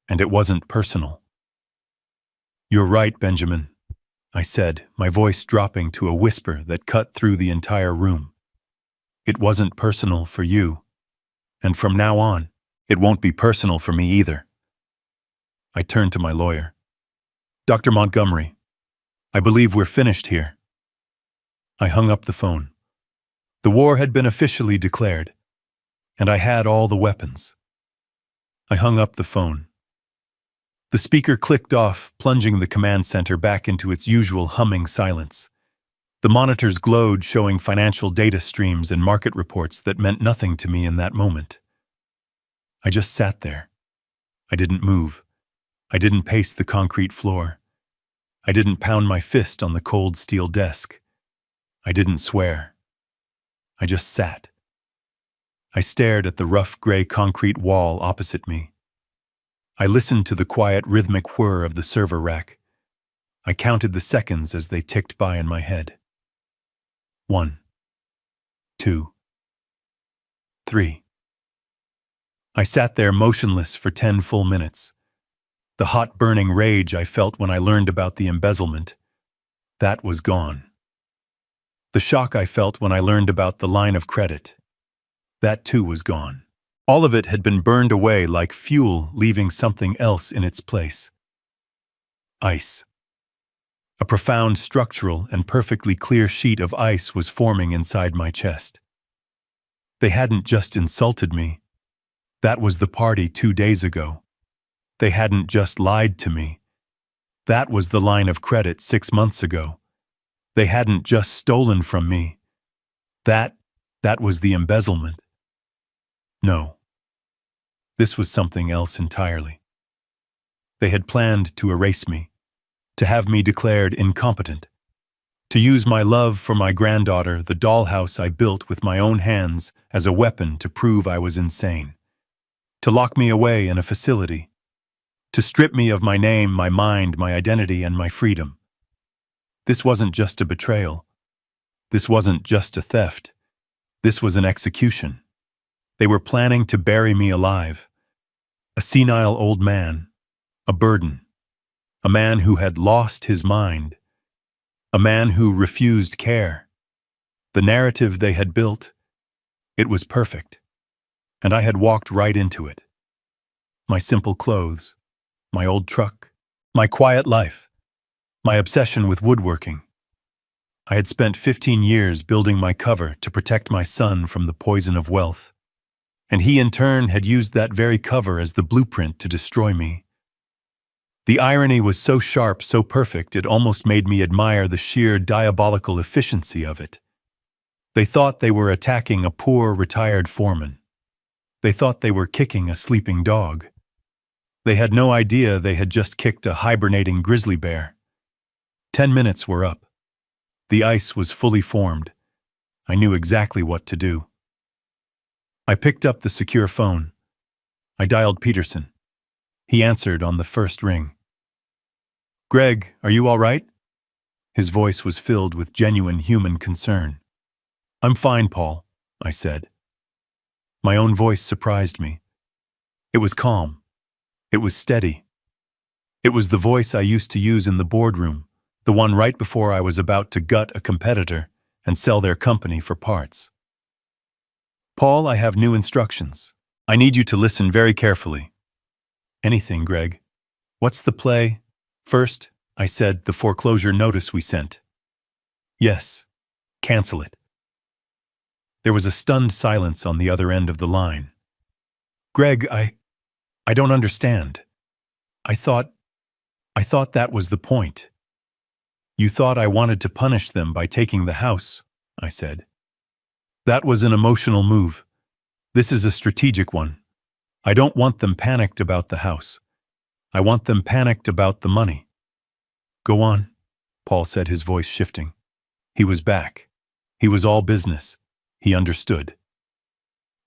And it wasn't personal. You're right, Benjamin, I said, my voice dropping to a whisper that cut through the entire room. It wasn't personal for you. And from now on, it won't be personal for me either. I turned to my lawyer. Dr. Montgomery, I believe we're finished here. I hung up the phone. The war had been officially declared, and I had all the weapons. I hung up the phone. The speaker clicked off, plunging the command center back into its usual humming silence. The monitors glowed, showing financial data streams and market reports that meant nothing to me in that moment. I just sat there. I didn't move. I didn't pace the concrete floor. I didn't pound my fist on the cold steel desk. I didn't swear. I just sat. I stared at the rough gray concrete wall opposite me. I listened to the quiet rhythmic whir of the server rack. I counted the seconds as they ticked by in my head. 1, 2, 3. I sat there motionless for 10 full minutes. The hot burning rage I felt when I learned about the embezzlement, that was gone. The shock I felt when I learned about the line of credit, that too was gone. All of it had been burned away like fuel, leaving something else in its place. Ice. A profound structural and perfectly clear sheet of ice was forming inside my chest. They hadn't just insulted me. That was the party 2 days ago. They hadn't just lied to me. That was the line of credit 6 months ago. They hadn't just stolen from me. That was the embezzlement. No. This was something else entirely. They had planned to erase me, to have me declared incompetent, to use my love for my granddaughter, the dollhouse I built with my own hands, as a weapon to prove I was insane, to lock me away in a facility, to strip me of my name, my mind, my identity, and my freedom. This wasn't just a betrayal. This wasn't just a theft. This was an execution. They were planning to bury me alive. A senile old man, a burden, a man who had lost his mind, a man who refused care. The narrative they had built, it was perfect, and I had walked right into it. My simple clothes, my old truck, my quiet life, my obsession with woodworking. I had spent 15 years building my cover to protect my son from the poison of wealth, and he in turn had used that very cover as the blueprint to destroy me. The irony was so sharp, so perfect, it almost made me admire the sheer diabolical efficiency of it. They thought they were attacking a poor, retired foreman. They thought they were kicking a sleeping dog. They had no idea they had just kicked a hibernating grizzly bear. 10 minutes were up. The ice was fully formed. I knew exactly what to do. I picked up the secure phone. I dialed Peterson. He answered on the first ring. "Greg, are you all right?" His voice was filled with genuine human concern. "I'm fine, Paul," I said. My own voice surprised me. It was calm. It was steady. It was the voice I used to use in the boardroom, the one right before I was about to gut a competitor and sell their company for parts. "Paul, I have new instructions. I need you to listen very carefully." "Anything, Greg. What's the play?" "First," I said, "the foreclosure notice we sent." "Yes. Cancel it." There was a stunned silence on the other end of the line. "Greg, I don't understand. I thought that was the point." "You thought I wanted to punish them by taking the house," I said. "That was an emotional move. This is a strategic one. I don't want them panicked about the house. I want them panicked about the money." "Go on," Paul said, his voice shifting. He was back. He was all business. He understood.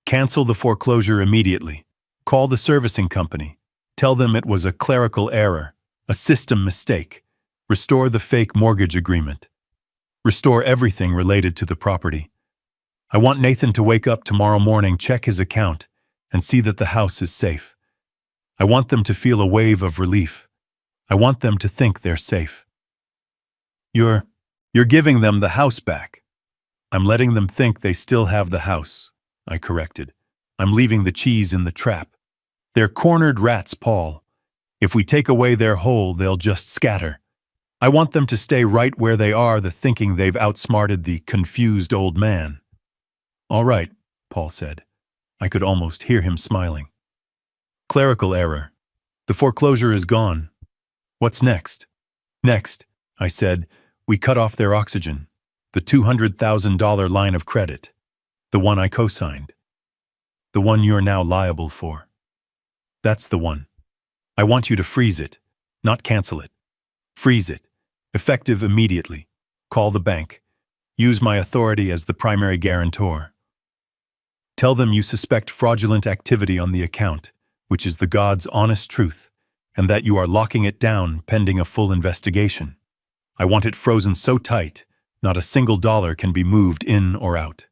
"Cancel the foreclosure immediately. Call the servicing company. Tell them it was a clerical error, a system mistake. Restore the fake mortgage agreement. Restore everything related to the property. I want Nathan to wake up tomorrow morning, check his account, and see that the house is safe. I want them to feel a wave of relief. I want them to think they're safe." You're giving them the house back." "I'm letting them think they still have the house," I corrected. "I'm leaving the cheese in the trap. They're cornered rats, Paul. If we take away their hole, they'll just scatter. I want them to stay right where they are, thinking they've outsmarted the confused old man." "All right," Paul said. I could almost hear him smiling. "Clerical error. The foreclosure is gone. What's next?" "Next," I said, "we cut off their oxygen. The $200,000 line of credit. The one I co-signed. The one you're now liable for. That's the one. I want you to freeze it, not cancel it. Freeze it. Effective immediately. Call the bank. Use my authority as the primary guarantor. Tell them you suspect fraudulent activity on the account, which is the God's honest truth, and that you are locking it down pending a full investigation. I want it frozen so tight, not a single dollar can be moved in or out."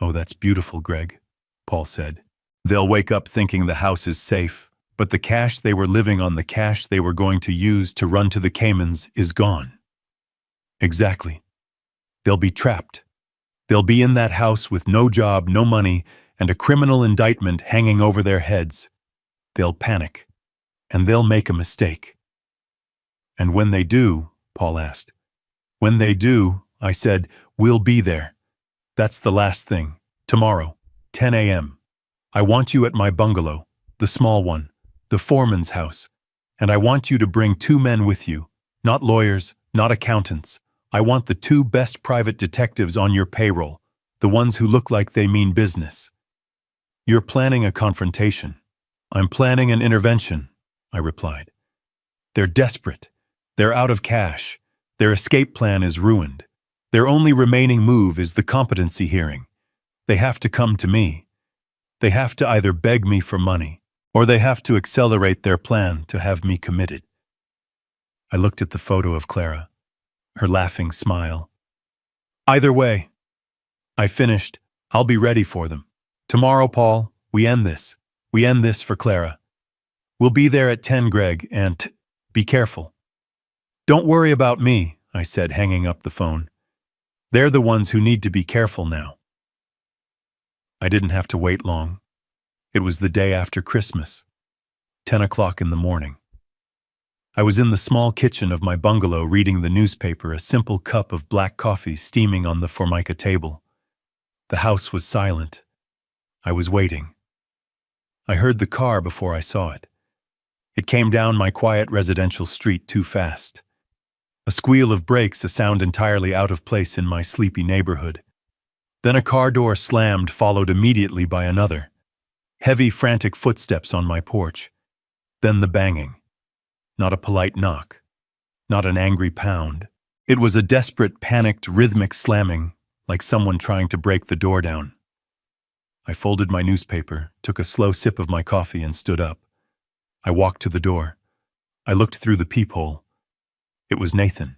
"Oh, that's beautiful, Greg," Paul said. "They'll wake up thinking the house is safe, but the cash they were living on, the cash they were going to use to run to the Caymans, is gone." "Exactly. They'll be trapped. They'll be in that house with no job, no money, and a criminal indictment hanging over their heads. They'll panic, and they'll make a mistake." "And when they do," Paul asked. "When they do," I said, "we'll be there. That's the last thing. Tomorrow, 10 a.m. I want you at my bungalow, the small one, the foreman's house, and I want you to bring 2 men with you, not lawyers, not accountants. I want the 2 best private detectives on your payroll, the ones who look like they mean business." "You're planning a confrontation." "I'm planning an intervention," I replied. "They're desperate. They're out of cash. Their escape plan is ruined. Their only remaining move is the competency hearing. They have to come to me. They have to either beg me for money, or they have to accelerate their plan to have me committed. I looked at the photo of Clara, her laughing smile. Either way, I finished. I'll be ready for them. Tomorrow, Paul, we end this. We end this for Clara. We'll be there at 10, Greg, and be careful. Don't worry about me, I said, hanging up the phone. They're the ones who need to be careful now. I didn't have to wait long. It was the day after Christmas, 10 o'clock in the morning. I was in the small kitchen of my bungalow reading the newspaper, a simple cup of black coffee steaming on the formica table. The house was silent. I was waiting. I heard the car before I saw it. It came down my quiet residential street too fast. A squeal of brakes, a sound entirely out of place in my sleepy neighborhood. Then a car door slammed, followed immediately by another. Heavy, frantic footsteps on my porch. Then the banging. Not a polite knock. Not an angry pound. It was a desperate, panicked, rhythmic slamming, like someone trying to break the door down. I folded my newspaper, took a slow sip of my coffee, and stood up. I walked to the door. I looked through the peephole. It was Nathan.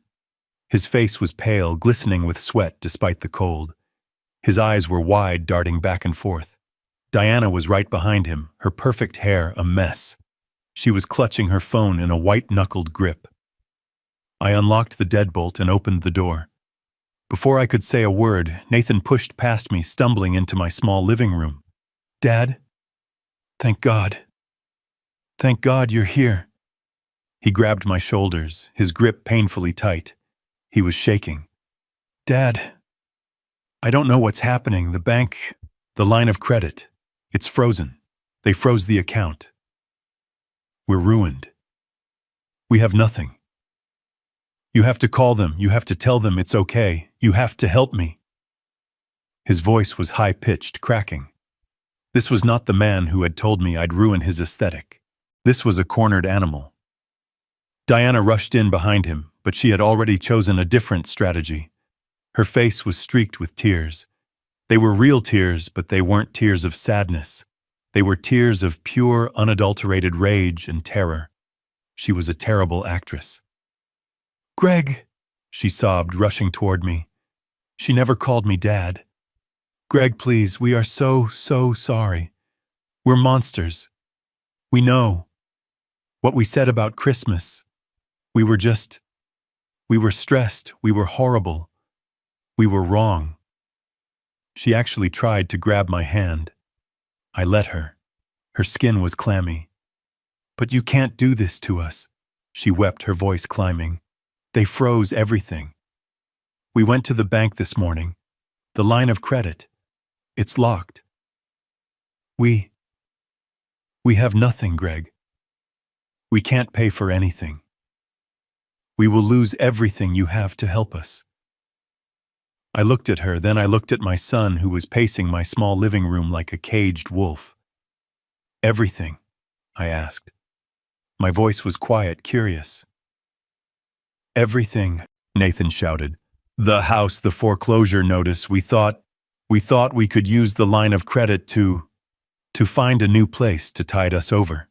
His face was pale, glistening with sweat despite the cold. His eyes were wide, darting back and forth. Diana was right behind him, her perfect hair a mess. She was clutching her phone in a white-knuckled grip. I unlocked the deadbolt and opened the door. Before I could say a word, Nathan pushed past me, stumbling into my small living room. Dad? Thank God. Thank God you're here. He grabbed my shoulders, his grip painfully tight. He was shaking. Dad, I don't know what's happening. The bank, the line of credit, it's frozen. They froze the account. We're ruined. We have nothing. You have to call them. You have to tell them it's okay. You have to help me. His voice was high-pitched, cracking. This was not the man who had told me I'd ruin his aesthetic. This was a cornered animal. Diana rushed in behind him, but she had already chosen a different strategy. Her face was streaked with tears. They were real tears, but they weren't tears of sadness. They were tears of pure, unadulterated rage and terror. She was a terrible actress. Greg, she sobbed, rushing toward me. She never called me Dad. Greg, please, we are so sorry. We're monsters. We know. What we said about Christmas. We were stressed. We were horrible. We were wrong. She actually tried to grab my hand. I let her. Her skin was clammy. But you can't do this to us, she wept, her voice climbing. They froze everything. We went to the bank this morning. The line of credit. It's locked. We have nothing, Greg. We can't pay for anything. We will lose everything you have to help us. I looked at her, then I looked at my son, who was pacing my small living room like a caged wolf. Everything? I asked. My voice was quiet, curious. Everything, Nathan shouted. The house, the foreclosure notice, we thought we could use the line of credit to find a new place to tide us over.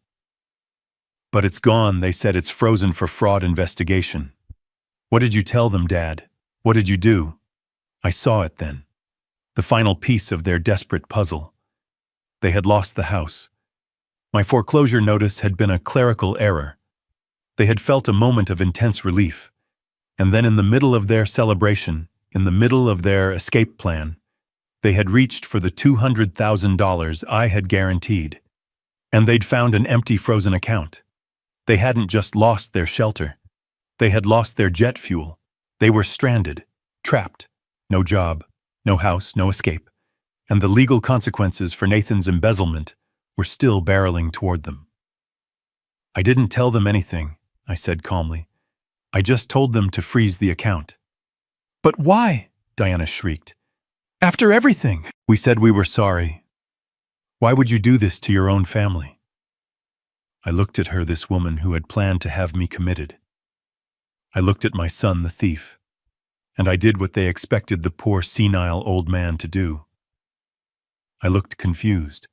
But it's gone. They said it's frozen for fraud investigation. What did you tell them, Dad? What did you do? I saw it then. The final piece of their desperate puzzle. They had lost the house. My foreclosure notice had been a clerical error. They had felt a moment of intense relief. And then in the middle of their celebration, in the middle of their escape plan, they had reached for the $200,000 I had guaranteed. And they'd found an empty frozen account. They hadn't just lost their shelter. They had lost their jet fuel. They were stranded, trapped. No job, no house, no escape. And the legal consequences for Nathan's embezzlement were still barreling toward them. I didn't tell them anything, I said calmly. I just told them to freeze the account. But why? Diana shrieked. After everything, we said we were sorry. Why would you do this to your own family? I looked at her, this woman who had planned to have me committed. I looked at my son, the thief, and I did what they expected the poor senile old man to do. I looked confused.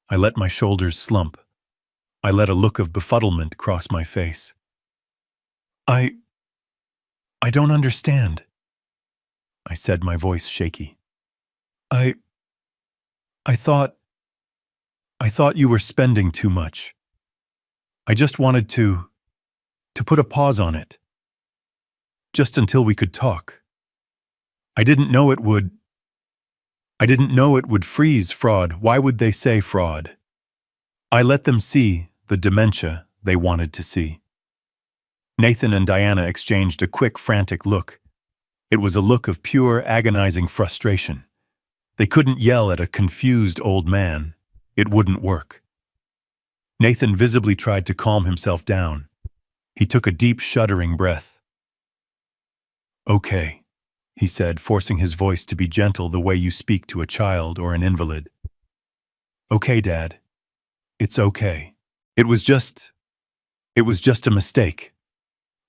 I let my shoulders slump. I let a look of befuddlement cross my face. I don't understand, I said, my voice shaky. I I thought you were spending too much. I just wanted to put a pause on it. Just until we could talk. I didn't know it would freeze fraud. Why would they say fraud? I let them see the dementia they wanted to see. Nathan and Diana exchanged a quick, frantic look. It was a look of pure, agonizing frustration. They couldn't yell at a confused old man. It wouldn't work. Nathan visibly tried to calm himself down. He took a deep, shuddering breath. "Okay," he said, forcing his voice to be gentle the way you speak to a child or an invalid. "Okay, Dad. It's okay. It was just a mistake.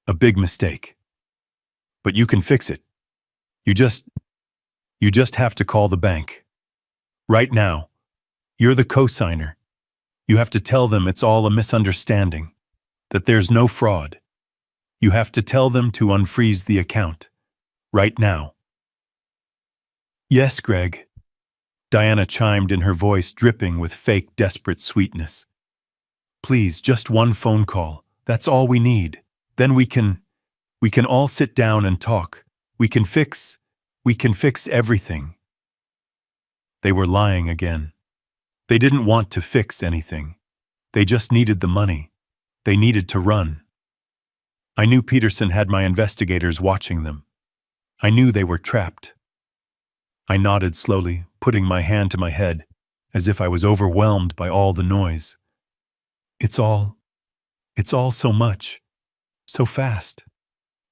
A big mistake. But you can fix it. You just have to call the bank. Right now. You're the co-signer. You have to tell them it's all a misunderstanding, that there's no fraud. You have to tell them to unfreeze the account. Right now." "Yes, Greg," Diana chimed in, her voice dripping with fake, desperate sweetness. "Please, just one phone call. That's all we need. Then we can all sit down and talk. We can fix everything." They were lying again. They didn't want to fix anything. They just needed the money. They needed to run. I knew Peterson had my investigators watching them. I knew they were trapped. I nodded slowly, putting my hand to my head, as if I was overwhelmed by all the noise. It's all so much. So fast.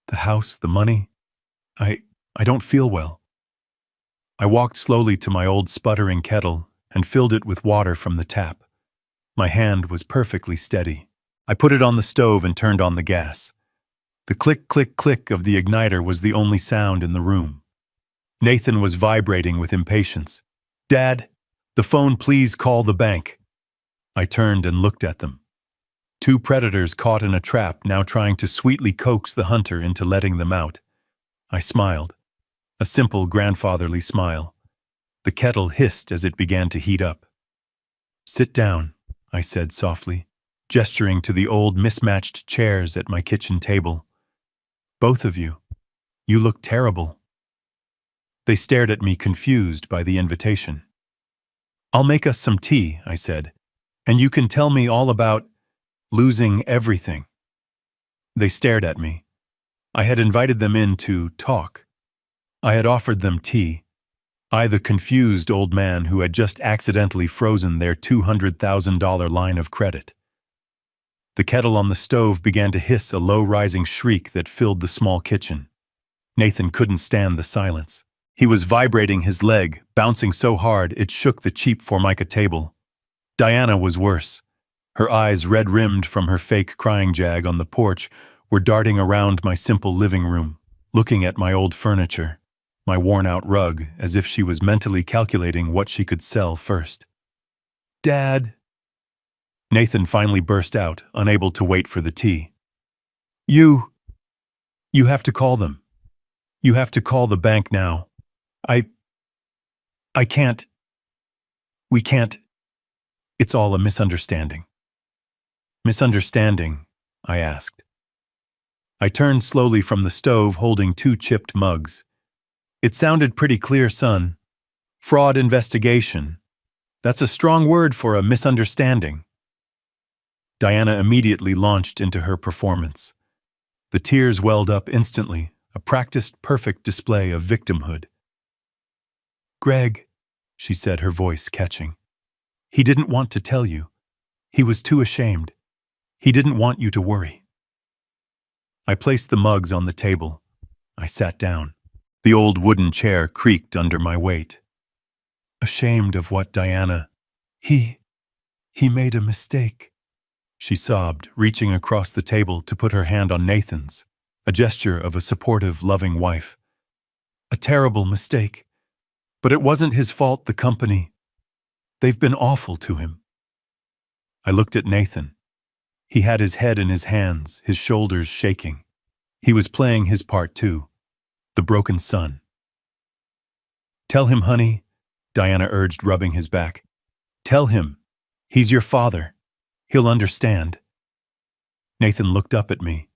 The house, the money. I don't feel well. I walked slowly to my old sputtering kettle and filled it with water from the tap. My hand was perfectly steady. I put it on the stove and turned on the gas. The click, click, click of the igniter was the only sound in the room. Nathan was vibrating with impatience. "Dad, the phone, please call the bank." I turned and looked at them. Two predators caught in a trap, now trying to sweetly coax the hunter into letting them out. I smiled. A simple, grandfatherly smile. The kettle hissed as it began to heat up. "Sit down," I said softly, gesturing to the old mismatched chairs at my kitchen table. "Both of you. You look terrible." They stared at me, confused by the invitation. "I'll make us some tea," I said, "and you can tell me all about losing everything." They stared at me. I had invited them in to talk. I had offered them tea. I, the confused old man who had just accidentally frozen their $200,000 line of credit. The kettle on the stove began to hiss a low-rising shriek that filled the small kitchen. Nathan couldn't stand the silence. He was vibrating his leg, bouncing so hard it shook the cheap Formica table. Diana was worse. Her eyes, red-rimmed from her fake crying jag on the porch, were darting around my simple living room, looking at my old furniture, my worn-out rug, as if she was mentally calculating what she could sell first. "Dad!" Nathan finally burst out, unable to wait for the tea. You have to call them. You have to call the bank now. I can't. We can't. It's all a misunderstanding." "Misunderstanding?" I asked. I turned slowly from the stove, holding two chipped mugs. "It sounded pretty clear, son. Fraud investigation. That's a strong word for a misunderstanding." Diana immediately launched into her performance. The tears welled up instantly, a practiced, perfect display of victimhood. "Greg," she said, her voice catching. "He didn't want to tell you. He was too ashamed. He didn't want you to worry." I placed the mugs on the table. I sat down. The old wooden chair creaked under my weight. "Ashamed of what, Diana? He made a mistake," she sobbed, reaching across the table to put her hand on Nathan's, a gesture of a supportive, loving wife. "A terrible mistake. But it wasn't his fault, the company. They've been awful to him." I looked at Nathan. He had his head in his hands, his shoulders shaking. He was playing his part too, the broken son. "Tell him, honey," Diana urged, rubbing his back. "Tell him. He's your father. He'll understand." Nathan looked up at me.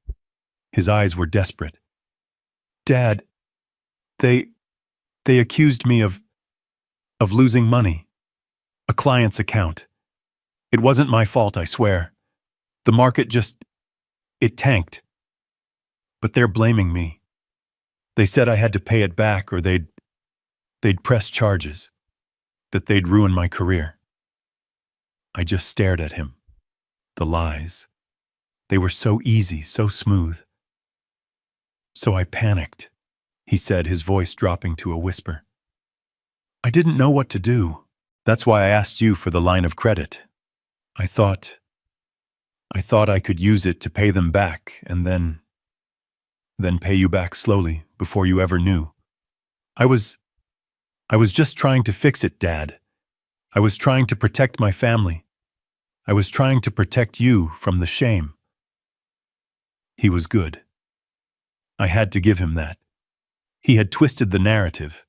His eyes were desperate. "Dad, they accused me of losing money. A client's account. It wasn't my fault, I swear. The market it tanked. But they're blaming me. They said I had to pay it back or they'd press charges, that they'd ruin my career." I just stared at him. The lies. They were so easy, so smooth. "So I panicked," he said, his voice dropping to a whisper. "I didn't know what to do. That's why I asked you for the line of credit. I thought I could use it to pay them back and then pay you back slowly before you ever knew. I was just trying to fix it, Dad. I was trying to protect my family. I was trying to protect you from the shame." He was good. I had to give him that. He had twisted the narrative.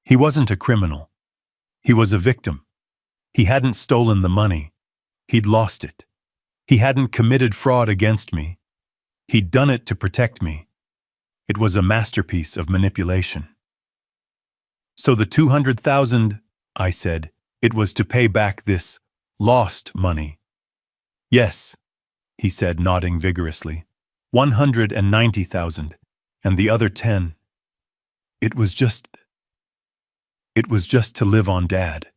He wasn't a criminal. He was a victim. He hadn't stolen the money. He'd lost it. He hadn't committed fraud against me. He'd done it to protect me. It was a masterpiece of manipulation. "So the 200,000, I said, "it was to pay back this lost money." "Yes," he said, nodding vigorously. 190,000, and the other 10. It was just to live on, Dad.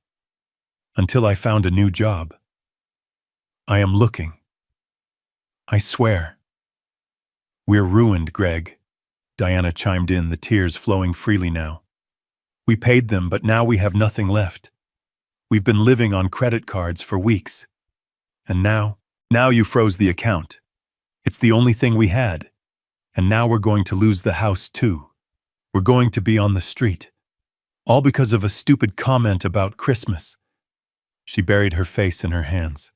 Until I found a new job. I am looking. I swear." "We're ruined, Greg," Diana chimed in, the tears flowing freely now. "We paid them, but now we have nothing left. We've been living on credit cards for weeks. And now you froze the account. It's the only thing we had. And now we're going to lose the house too. We're going to be on the street. All because of a stupid comment about Christmas." She buried her face in her hands.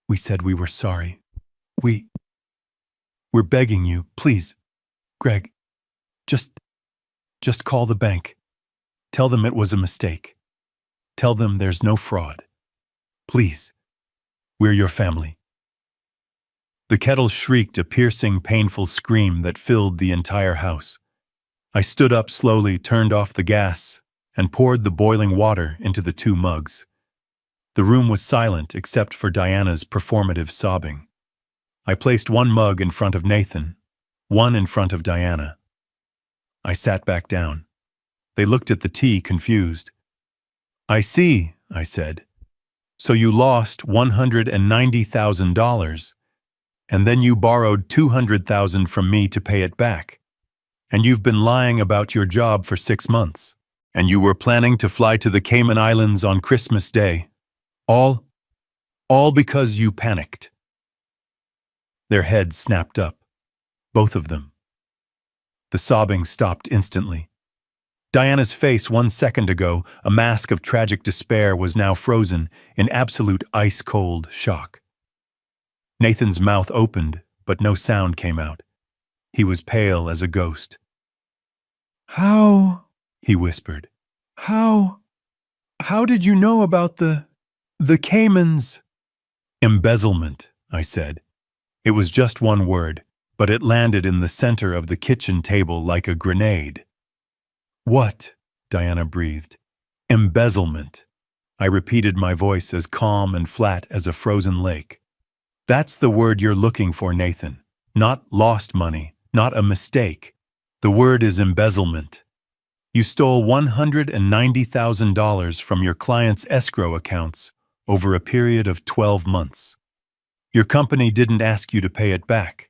"We said we were sorry. We're begging you, please. Greg, just call the bank. Tell them it was a mistake. Tell them there's no fraud. Please. We're your family." The kettle shrieked a piercing, painful scream that filled the entire house. I stood up slowly, turned off the gas, and poured the boiling water into the 2 mugs. The room was silent except for Diana's performative sobbing. I placed 1 mug in front of Nathan, 1 in front of Diana. I sat back down. They looked at the tea, confused. "I see," I said. "So you lost $190,000, and then you borrowed $200,000 from me to pay it back. And you've been lying about your job for 6 months. And you were planning to fly to the Cayman Islands on Christmas Day. All because you panicked." Their heads snapped up, both of them. The sobbing stopped instantly. Diana's face 1 second ago, a mask of tragic despair, was now frozen in absolute ice-cold shock. Nathan's mouth opened, but no sound came out. He was pale as a ghost. "How?" he whispered. How did you know about the Caymans?" "Embezzlement," I said. It was just 1 word, but it landed in the center of the kitchen table like a grenade. "What?" Diana breathed. "Embezzlement." I repeated, my voice as calm and flat as a frozen lake. "That's the word you're looking for, Nathan. Not lost money, not a mistake. The word is embezzlement. You stole $190,000 from your client's escrow accounts over a period of 12 months. Your company didn't ask you to pay it back.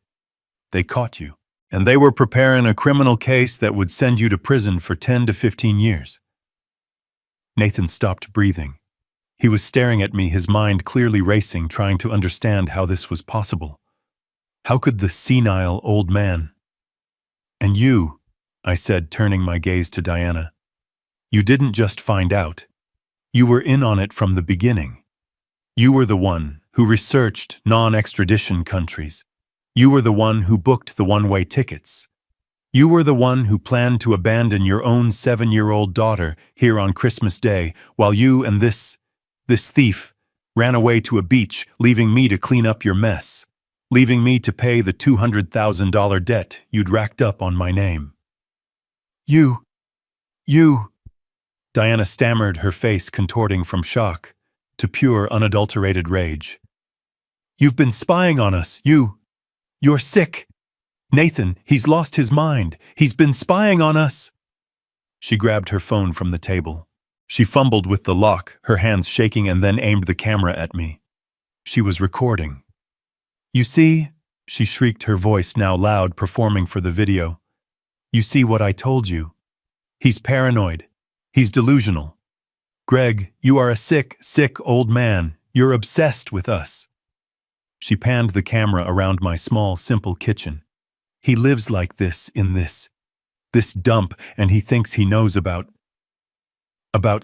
They caught you, and they were preparing a criminal case that would send you to prison for 10 to 15 years. Nathan stopped breathing. He was staring at me, his mind clearly racing, trying to understand how this was possible. How could the senile old man... "And you," I said, turning my gaze to Diana, "you didn't just find out. You were in on it from the beginning. You were the one who researched non-extradition countries. You were the one who booked the one-way tickets. You were the one who planned to abandon your own 7-year-old daughter here on Christmas Day while you and this thief ran away to a beach, leaving me to clean up your mess, leaving me to pay the $200,000 debt you'd racked up on my name. You, Diana stammered, her face contorting from shock to pure, unadulterated rage. You've been spying on us, You're sick. Nathan, he's lost his mind. He's been spying on us. She grabbed her phone from the table. She fumbled with the lock, her hands shaking, and then aimed the camera at me. She was recording. You see, she shrieked, her voice now loud, performing for the video. You see what I told you? He's paranoid. He's delusional. Greg, you are a sick old man. You're obsessed with us. She panned the camera around my small, simple kitchen. He lives like this in this dump, and he thinks he knows about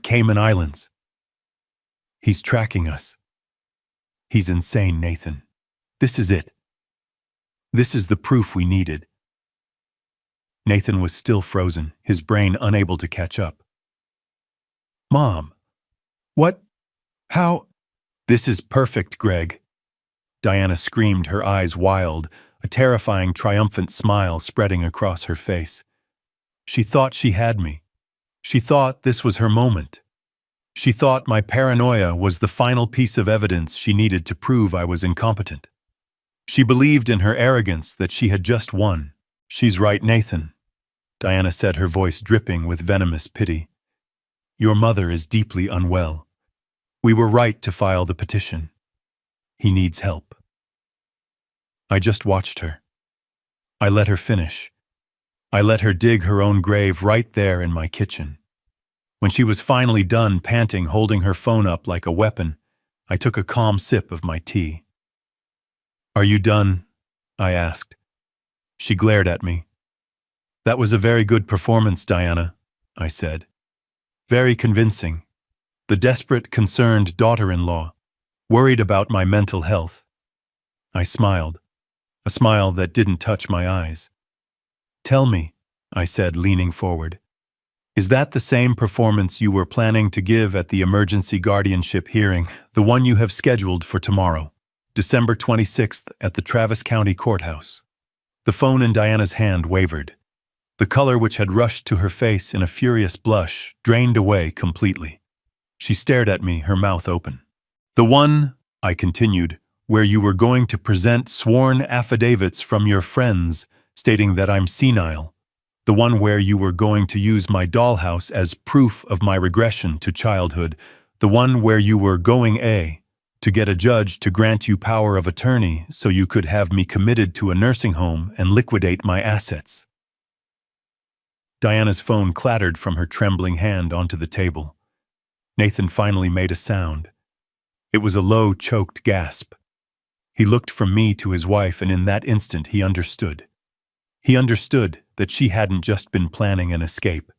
Cayman Islands. He's tracking us. He's insane, Nathan. This is it. This is the proof we needed. Nathan was still frozen, his brain unable to catch up. Mom, what? How? This is perfect, Greg. Diana screamed, her eyes wild, a terrifying, triumphant smile spreading across her face. She thought she had me. She thought this was her moment. She thought my paranoia was the final piece of evidence she needed to prove I was incompetent. She believed in her arrogance that she had just won. She's right, Nathan, Diana said, her voice dripping with venomous pity. Your mother is deeply unwell. We were right to file the petition. He needs help. I just watched her. I let her finish. I let her dig her own grave right there in my kitchen. When she was finally done, panting, holding her phone up like a weapon, I took a calm sip of my tea. Are you done? I asked. She glared at me. That was a very good performance, Diana, I said. Very convincing. The desperate, concerned daughter-in-law, worried about my mental health. I smiled, a smile that didn't touch my eyes. Tell me, I said, leaning forward, is that the same performance you were planning to give at the emergency guardianship hearing, the one you have scheduled for tomorrow, December 26th at the Travis County Courthouse? The phone in Diana's hand wavered. The color which had rushed to her face in a furious blush drained away completely. She stared at me, her mouth open. The one, I continued, where you were going to present sworn affidavits from your friends stating that I'm senile. The one where you were going to use my dollhouse as proof of my regression to childhood. The one where you were going to get a judge to grant you power of attorney so you could have me committed to a nursing home and liquidate my assets. Diana's phone clattered from her trembling hand onto the table. Nathan finally made a sound. It was a low, choked gasp. He looked from me to his wife, and in that instant he understood. He understood that she hadn't just been planning an escape.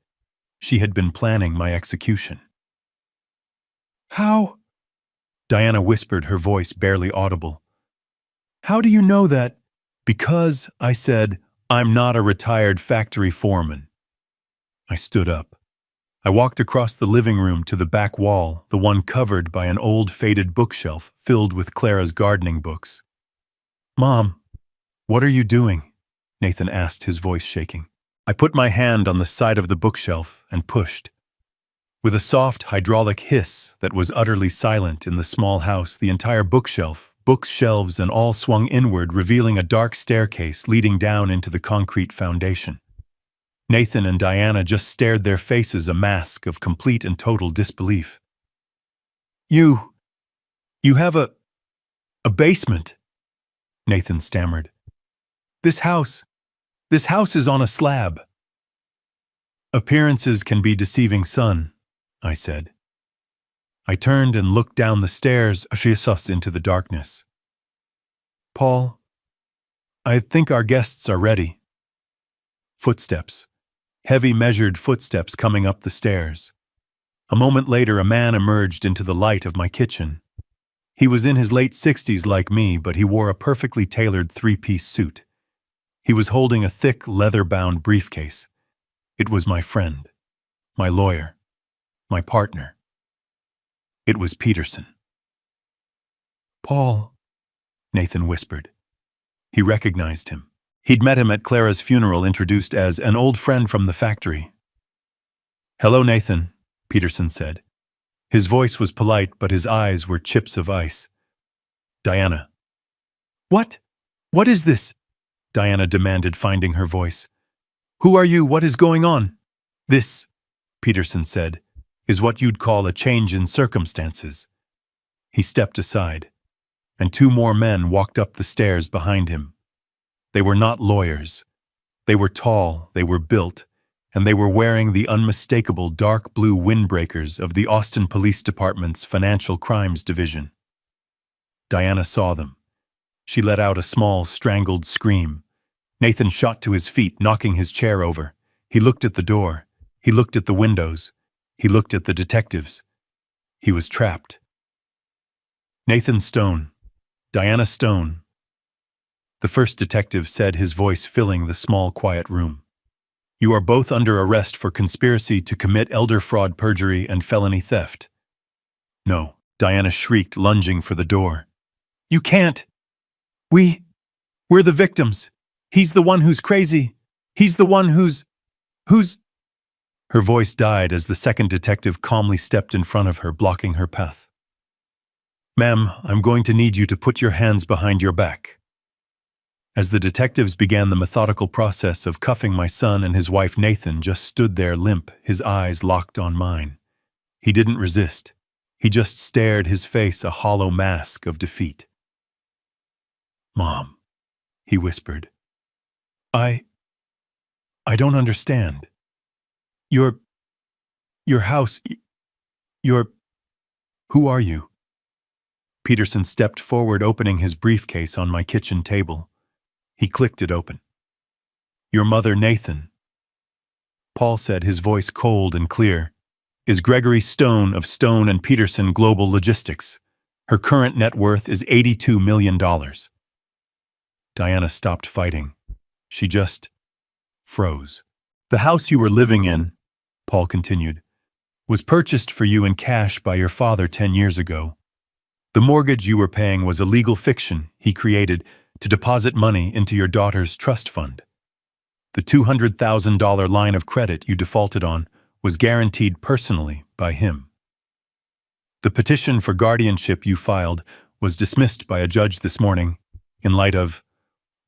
She had been planning my execution. How? Diana whispered, her voice barely audible. How do you know that? Because, I said, I'm not a retired factory foreman. I stood up. I walked across the living room to the back wall, the one covered by an old faded bookshelf filled with Clara's gardening books. Mom, what are you doing? Nathan asked, his voice shaking. I put my hand on the side of the bookshelf and pushed. With a soft hydraulic hiss that was utterly silent in the small house, the entire bookshelf, books, shelves, and all swung inward, revealing a dark staircase leading down into the concrete foundation. Nathan and Diana just stared, their faces a mask of complete and total disbelief. You have a basement, Nathan stammered. This house is on a slab. Appearances can be deceiving, son, I said. I turned and looked down the stairs, into the darkness. Paul, I think our guests are ready. Footsteps. Heavy, measured footsteps coming up the stairs. A moment later, a man emerged into the light of my kitchen. He was in his late 60s like me, but he wore a perfectly tailored three-piece suit. He was holding a thick, leather-bound briefcase. It was my friend, my lawyer, my partner. It was Peterson. "Paul," Nathan whispered. He recognized him. He'd met him at Clara's funeral, introduced as an old friend from the factory. "Hello, Nathan," Peterson said. His voice was polite, but his eyes were chips of ice. "Diana." "What? What is this?" Diana demanded, finding her voice. "Who are you? What is going on?" "This," Peterson said, "is what you'd call a change in circumstances." He stepped aside, and two more men walked up the stairs behind him. They were not lawyers. They were tall, they were built, and they were wearing the unmistakable dark blue windbreakers of the Austin Police Department's Financial Crimes Division. Diana saw them. She let out a small, strangled scream. Nathan shot to his feet, knocking his chair over. He looked at the door. He looked at the windows. He looked at the detectives. He was trapped. "Nathan Stone. Diana Stone," the first detective said, his voice filling the small, quiet room. "You are both under arrest for conspiracy to commit elder fraud, perjury, and felony theft." "No," Diana shrieked, lunging for the door. "You can't! We're the victims. He's the one who's crazy. He's the one who's... Her voice died as the second detective calmly stepped in front of her, blocking her path. "Ma'am, I'm going to need you to put your hands behind your back." As the detectives began the methodical process of cuffing my son and his wife, Nathan just stood there limp, his eyes locked on mine. He didn't resist. He just stared, his face a hollow mask of defeat. "Mom," he whispered. I don't understand. Your house, who are you?" Peterson stepped forward, opening his briefcase on my kitchen table. He clicked it open. "Your mother, Nathan," Paul said, his voice cold and clear, "is Gregory Stone of Stone and Peterson Global Logistics. Her current net worth is $82 million. Diana stopped fighting. She just froze. "The house you were living in," Paul continued, "was purchased for you in cash by your father 10 years ago. The mortgage you were paying was a legal fiction he created to deposit money into your daughter's trust fund. The $200,000 line of credit you defaulted on was guaranteed personally by him. The petition for guardianship you filed was dismissed by a judge this morning in light of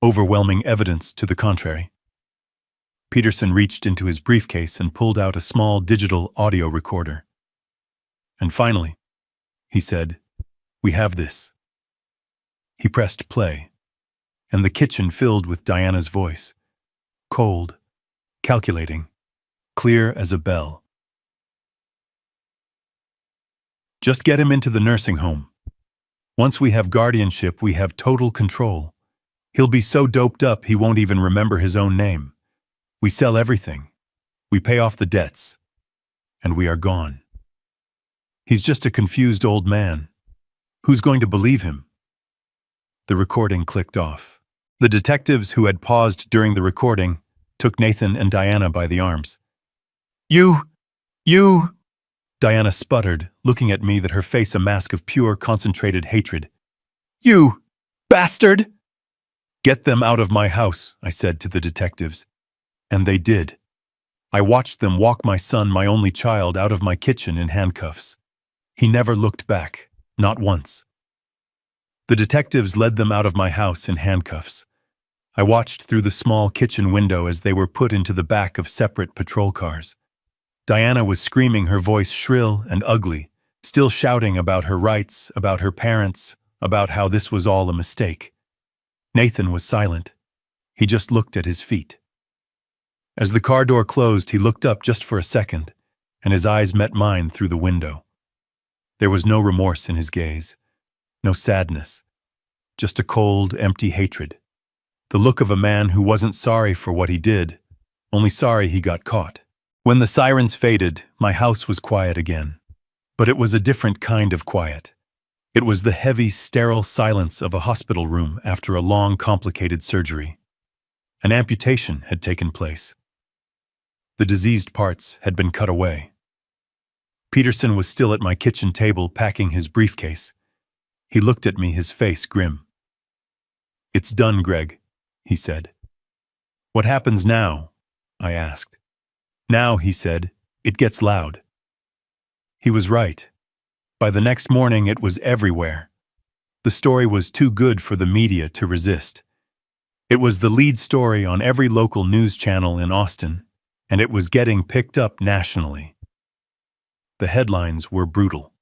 overwhelming evidence to the contrary." Peterson reached into his briefcase and pulled out a small digital audio recorder. "And finally," he said, "we have this." He pressed play, and the kitchen filled with Diana's voice, cold, calculating, clear as a bell. "Just get him into the nursing home. Once we have guardianship, we have total control. He'll be so doped up he won't even remember his own name. We sell everything. We pay off the debts. And we are gone. He's just a confused old man. Who's going to believe him?" The recording clicked off. The detectives who had paused during the recording took Nathan and Diana by the arms. You! Diana sputtered, looking at me, that her face a mask of pure, concentrated hatred. "You! Bastard!" "Get them out of my house," I said to the detectives. And they did. I watched them walk my son, my only child, out of my kitchen in handcuffs. He never looked back, not once. The detectives led them out of my house in handcuffs. I watched through the small kitchen window as they were put into the back of separate patrol cars. Diana was screaming, her voice shrill and ugly, still shouting about her rights, about her parents, about how this was all a mistake. Nathan was silent. He just looked at his feet. As the car door closed, he looked up just for a second, and his eyes met mine through the window. There was no remorse in his gaze, no sadness, just a cold, empty hatred. The look of a man who wasn't sorry for what he did, only sorry he got caught. When the sirens faded, my house was quiet again. But it was a different kind of quiet. It was the heavy, sterile silence of a hospital room after a long, complicated surgery. An amputation had taken place. The diseased parts had been cut away. Peterson was still at my kitchen table packing his briefcase. He looked at me, his face grim. "It's done, Greg," he said. "What happens now?" I asked. "Now," he said, "it gets loud." He was right. By the next morning, it was everywhere. The story was too good for the media to resist. It was the lead story on every local news channel in Austin, and it was getting picked up nationally. The headlines were brutal.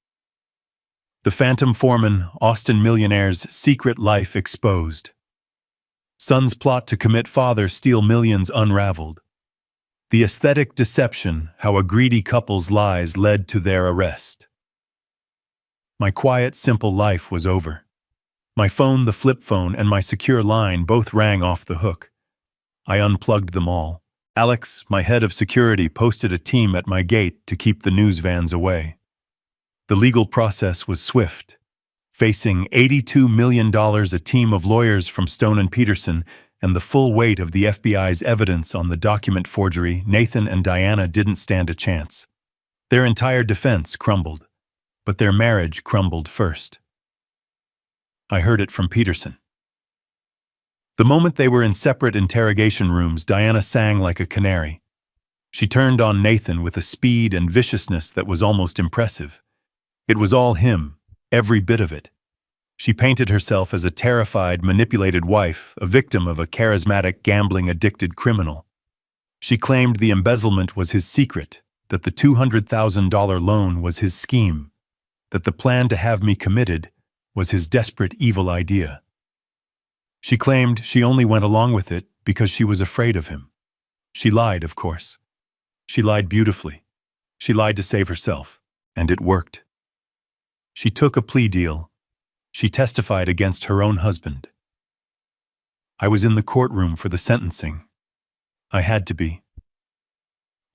"The Phantom Foreman, Austin Millionaire's Secret Life Exposed." "Son's Plot to Commit Father Steal Millions Unraveled." "The Aesthetic Deception, How a Greedy Couple's Lies Led to Their Arrest." My quiet, simple life was over. My phone, the flip phone, and my secure line both rang off the hook. I unplugged them all. Alex, my head of security, posted a team at my gate to keep the news vans away. The legal process was swift. Facing $82 million, a team of lawyers from Stone and Peterson, and the full weight of the FBI's evidence on the document forgery, Nathan and Diana didn't stand a chance. Their entire defense crumbled, but their marriage crumbled first. I heard it from Peterson. The moment they were in separate interrogation rooms, Diana sang like a canary. She turned on Nathan with a speed and viciousness that was almost impressive. It was all him, every bit of it. She painted herself as a terrified, manipulated wife, a victim of a charismatic, gambling-addicted criminal. She claimed the embezzlement was his secret, that the $200,000 loan was his scheme, that the plan to have me committed was his desperate, evil idea. She claimed she only went along with it because she was afraid of him. She lied, of course. She lied beautifully. She lied to save herself, and it worked. She took a plea deal. She testified against her own husband. I was in the courtroom for the sentencing. I had to be.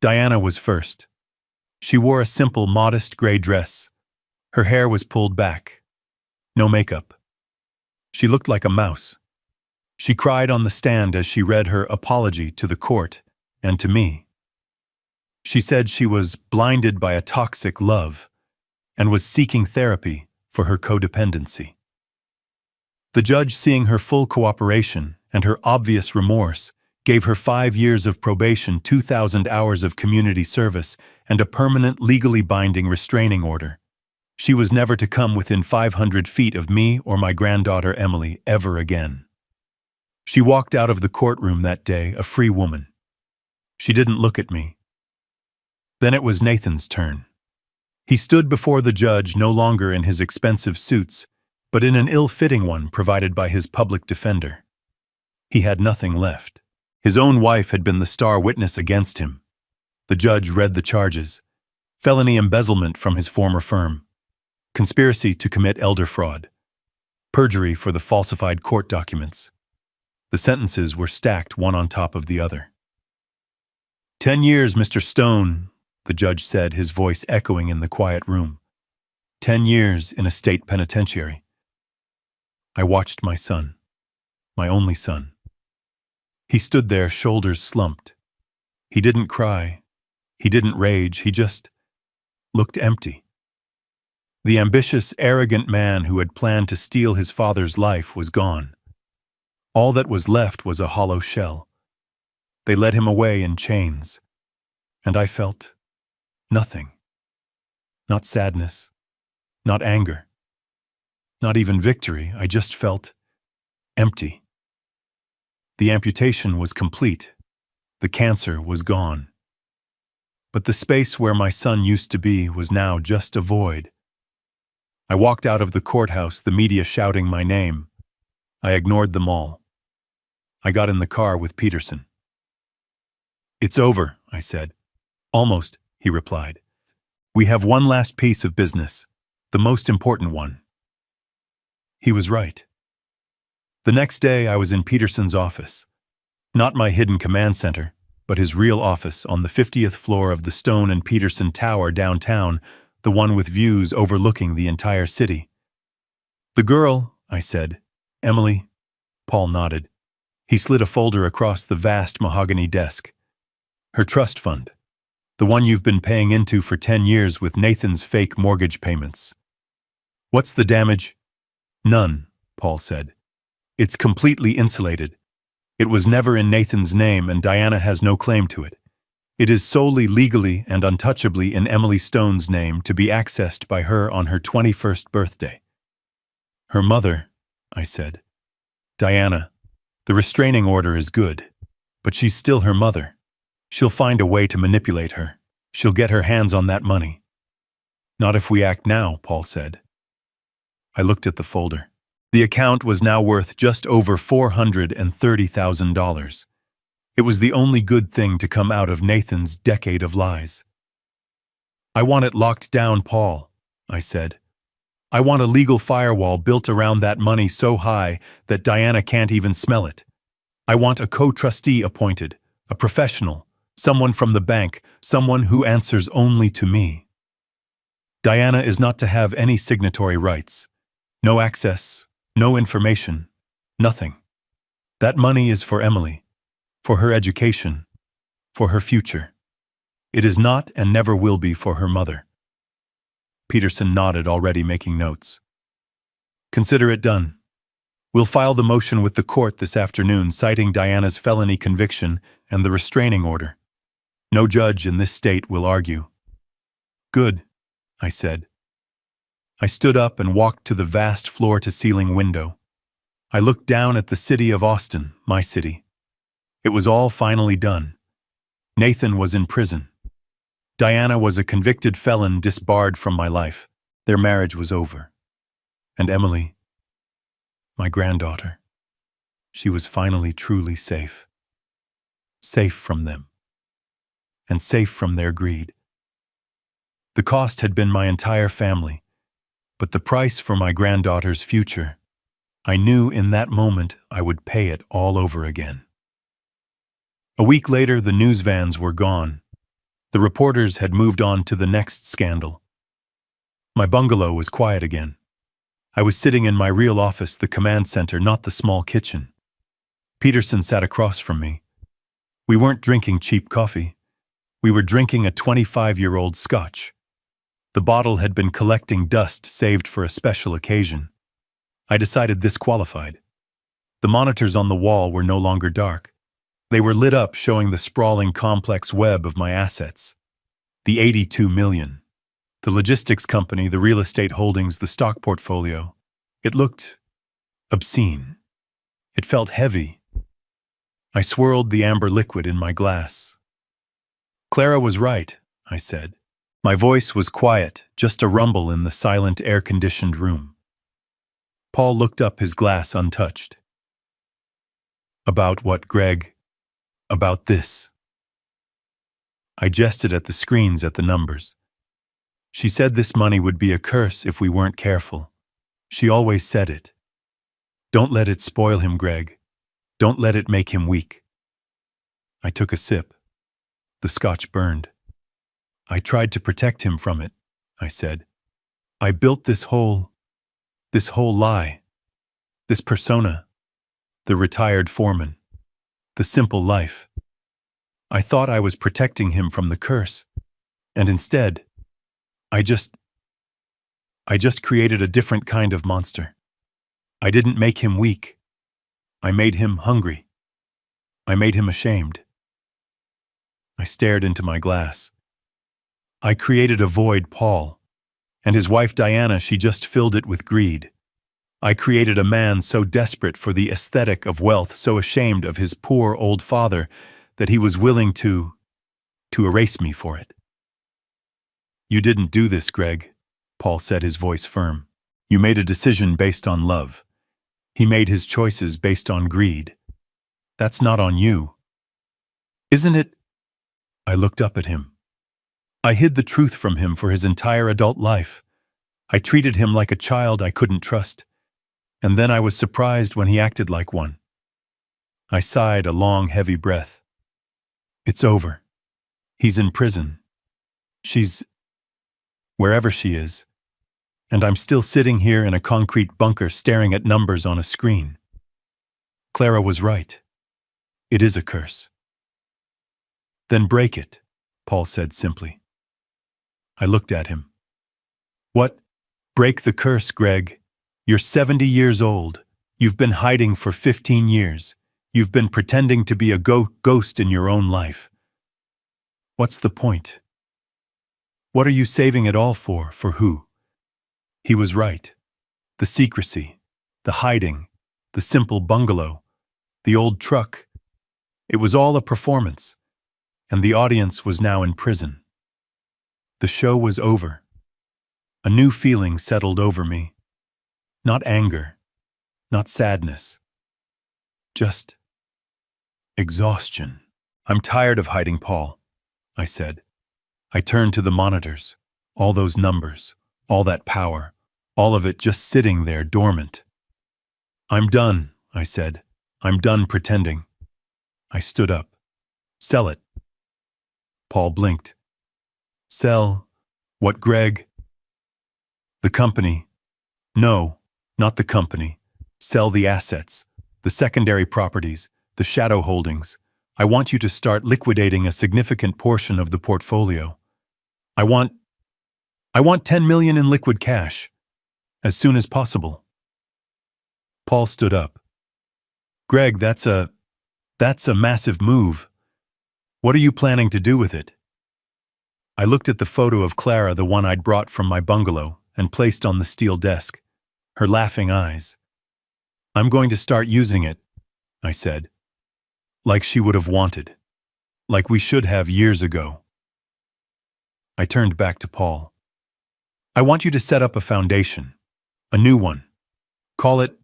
Diana was first. She wore a simple, modest gray dress. Her hair was pulled back. No makeup. She looked like a mouse. She cried on the stand as she read her apology to the court and to me. She said she was blinded by a toxic love and was seeking therapy for her codependency. The judge, seeing her full cooperation and her obvious remorse, gave her 5 years of probation, 2,000 hours of community service, and a permanent legally binding restraining order. She was never to come within 500 feet of me or my granddaughter Emily ever again. She walked out of the courtroom that day a free woman. She didn't look at me. Then it was Nathan's turn. He stood before the judge no longer in his expensive suits, but in an ill-fitting one provided by his public defender. He had nothing left. His own wife had been the star witness against him. The judge read the charges: felony embezzlement from his former firm, conspiracy to commit elder fraud, perjury for the falsified court documents. The sentences were stacked one on top of the other. 10 years, Mr. Stone, the judge said, his voice echoing in the quiet room. 10 years in a state penitentiary. I watched my son, my only son. He stood there, shoulders slumped. He didn't cry. He didn't rage. He just looked empty. The ambitious, arrogant man who had planned to steal his father's life was gone. All that was left was a hollow shell. They led him away in chains, and I felt nothing. Not sadness, not anger, not even victory. I just felt empty. The amputation was complete. The cancer was gone. But the space where my son used to be was now just a void. I walked out of the courthouse, the media shouting my name. I ignored them all. I got in the car with Peterson. "It's over," I said. "Almost," he replied. "We have one last piece of business, the most important one." He was right. The next day I was in Peterson's office. Not my hidden command center, but his real office on the 50th floor of the Stone and Peterson Tower downtown, the one with views overlooking the entire city. The girl, I said. Emily. Paul nodded. He slid a folder across the vast mahogany desk. Her trust fund. The one you've been paying into for 10 years with Nathan's fake mortgage payments. What's the damage? None, Paul said. It's completely insulated. It was never in Nathan's name and Diana has no claim to it. It is solely legally and untouchably in Emily Stone's name to be accessed by her on her 21st birthday. Her mother, I said. Diana, the restraining order is good, but she's still her mother. She'll find a way to manipulate her. She'll get her hands on that money. Not if we act now, Paul said. I looked at the folder. The account was now worth just over $430,000. It was the only good thing to come out of Nathan's decade of lies. I want it locked down, Paul, I said. I want a legal firewall built around that money so high that Diana can't even smell it. I want a co-trustee appointed, a professional, someone from the bank, someone who answers only to me. Diana is not to have any signatory rights. No access, no information, nothing. That money is for Emily, for her education, for her future. It is not and never will be for her mother. Peterson nodded, already making notes. Consider it done. We'll file the motion with the court this afternoon citing Diana's felony conviction and the restraining order. No judge in this state will argue. Good, I said. I stood up and walked to the vast floor-to-ceiling window. I looked down at the city of Austin, my city. It was all finally done. Nathan was in prison. Diana was a convicted felon disbarred from my life. Their marriage was over. And Emily, my granddaughter, she was finally truly safe. Safe from them. And safe from their greed. The cost had been my entire family, but the price for my granddaughter's future, I knew in that moment I would pay it all over again. A week later, the news vans were gone. The reporters had moved on to the next scandal. My bungalow was quiet again. I was sitting in my real office, the command center, not the small kitchen. Peterson sat across from me. We weren't drinking cheap coffee. We were drinking a 25-year-old scotch. The bottle had been collecting dust saved for a special occasion. I decided this qualified. The monitors on the wall were no longer dark. They were lit up, showing the sprawling complex web of my assets. The 82 million. The logistics company, the real estate holdings, the stock portfolio. It looked obscene. It felt heavy. I swirled the amber liquid in my glass. Clara was right, I said. My voice was quiet, just a rumble in the silent, air-conditioned room. Paul looked up, his glass untouched. About what, Greg? About this. I gestured at the screens, at the numbers. She said this money would be a curse if we weren't careful. She always said it. Don't let it spoil him, Greg. Don't let it make him weak. I took a sip. The scotch burned. I tried to protect him from it, I said. I built this whole lie. This persona. The retired foreman. The simple life. I thought I was protecting him from the curse. And instead, I just created a different kind of monster. I didn't make him weak. I made him hungry. I made him ashamed. I stared into my glass. I created a void, Paul. And his wife Diana, she just filled it with greed. I created a man so desperate for the aesthetic of wealth, so ashamed of his poor old father, that he was willing to erase me for it. You didn't do this, Greg, Paul said, his voice firm. You made a decision based on love. He made his choices based on greed. That's not on you. Isn't it? I looked up at him. I hid the truth from him for his entire adult life. I treated him like a child I couldn't trust. And then I was surprised when he acted like one. I sighed a long, heavy breath. It's over. He's in prison. She's wherever she is. And I'm still sitting here in a concrete bunker staring at numbers on a screen. Clara was right. It is a curse. Then break it, Paul said simply. I looked at him. What? Break the curse, Greg. You're 70 years old. You've been hiding for 15 years. You've been pretending to be a ghost in your own life. What's the point? What are you saving it all for? For who? He was right. The secrecy, the hiding, the simple bungalow, the old truck. It was all a performance, and the audience was now in prison. The show was over. A new feeling settled over me. Not anger, not sadness. Just exhaustion. I'm tired of hiding, Paul, I said. I turned to the monitors, all those numbers, all that power, all of it just sitting there dormant. I'm done, I said. I'm done pretending. I stood up. Sell it. Paul blinked. Sell what, Greg? The company. No, not the company. Sell the assets, the secondary properties, the shadow holdings. I want you to start liquidating a significant portion of the portfolio. I want 10 million in liquid cash, as soon as possible. Paul stood up. Greg, that's a massive move. What are you planning to do with it? I looked at the photo of Clara, the one I'd brought from my bungalow, and placed on the steel desk, her laughing eyes. I'm going to start using it, I said. Like she would have wanted. Like we should have years ago. I turned back to Paul. I want you to set up a foundation. A new one. Call it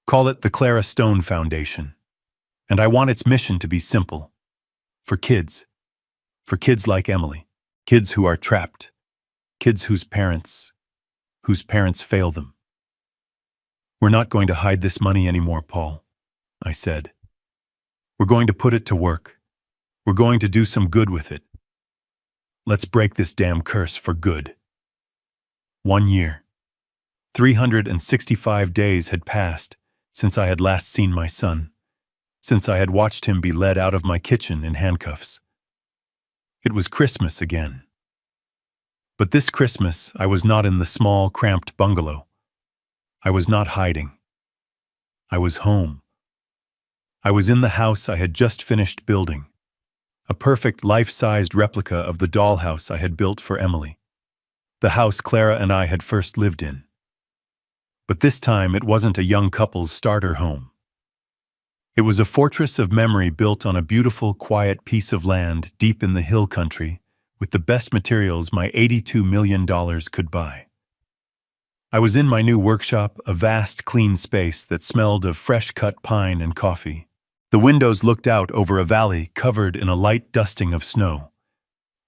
the Clara Stone Foundation. And I want its mission to be simple. For kids. For kids like Emily. Kids who are trapped. Kids whose parents fail them. We're not going to hide this money anymore, Paul, I said. We're going to put it to work. We're going to do some good with it. Let's break this damn curse for good. 1 year. 365 days had passed since I had last seen my son, since I had watched him be led out of my kitchen in handcuffs. It was Christmas again. But this Christmas, I was not in the small, cramped bungalow. I was not hiding. I was home. I was in the house I had just finished building, a perfect life-sized replica of the dollhouse I had built for Emily, the house Clara and I had first lived in. But this time it wasn't a young couple's starter home. It was a fortress of memory built on a beautiful, quiet piece of land deep in the hill country with the best materials my $82 million could buy. I was in my new workshop, a vast, clean space that smelled of fresh-cut pine and coffee. The windows looked out over a valley covered in a light dusting of snow.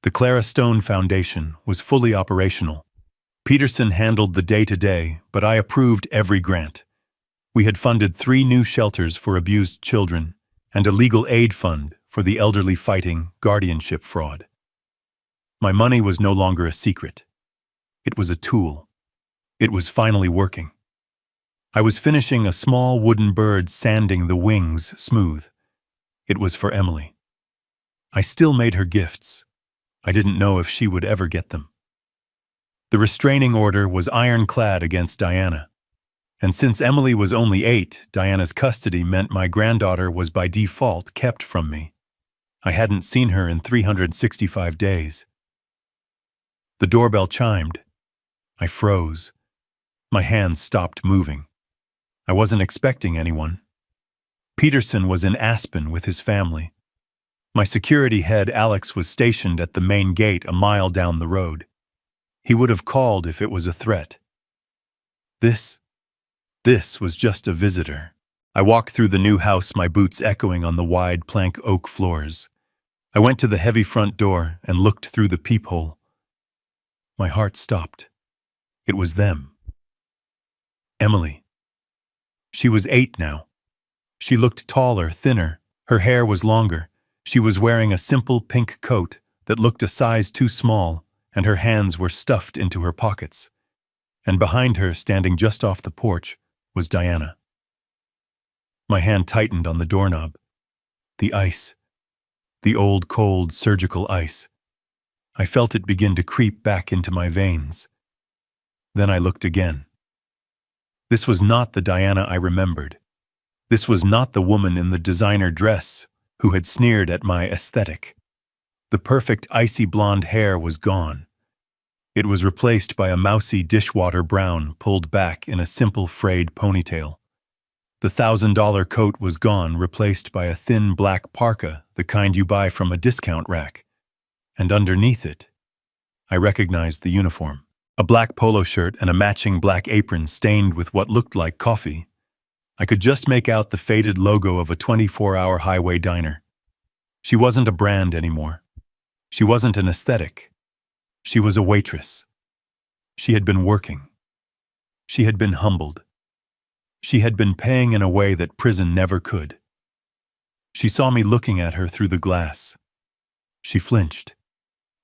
The Clara Stone Foundation was fully operational. Peterson handled the day-to-day, but I approved every grant. We had funded 3 new shelters for abused children and a legal aid fund for the elderly fighting guardianship fraud. My money was no longer a secret. It was a tool. It was finally working. I was finishing a small wooden bird, sanding the wings smooth. It was for Emily. I still made her gifts. I didn't know if she would ever get them. The restraining order was ironclad against Diana. And since Emily was only 8, Diana's custody meant my granddaughter was by default kept from me. I hadn't seen her in 365 days. The doorbell chimed. I froze. My hands stopped moving. I wasn't expecting anyone. Peterson was in Aspen with his family. My security head, Alex, was stationed at the main gate a mile down the road. He would have called if it was a threat. This was just a visitor. I walked through the new house, my boots echoing on the wide plank oak floors. I went to the heavy front door and looked through the peephole. My heart stopped. It was them. Emily. She was 8 now. She looked taller, thinner. Her hair was longer. She was wearing a simple pink coat that looked a size too small, and her hands were stuffed into her pockets. and behind her, standing just off the porch, was Diana. My hand tightened on the doorknob. The ice. The old, cold, surgical ice. I felt it begin to creep back into my veins. Then I looked again. This was not the Diana I remembered. This was not the woman in the designer dress who had sneered at my aesthetic. The perfect icy blonde hair was gone. It was replaced by a mousy dishwater brown pulled back in a simple frayed ponytail. The $1,000 coat was gone, replaced by a thin black parka, the kind you buy from a discount rack. And underneath it, I recognized the uniform. A black polo shirt and a matching black apron stained with what looked like coffee. I could just make out the faded logo of a 24-hour highway diner. She wasn't a brand anymore. She wasn't an aesthetic. She was a waitress. She had been working. She had been humbled. She had been paying in a way that prison never could. She saw me looking at her through the glass. She flinched.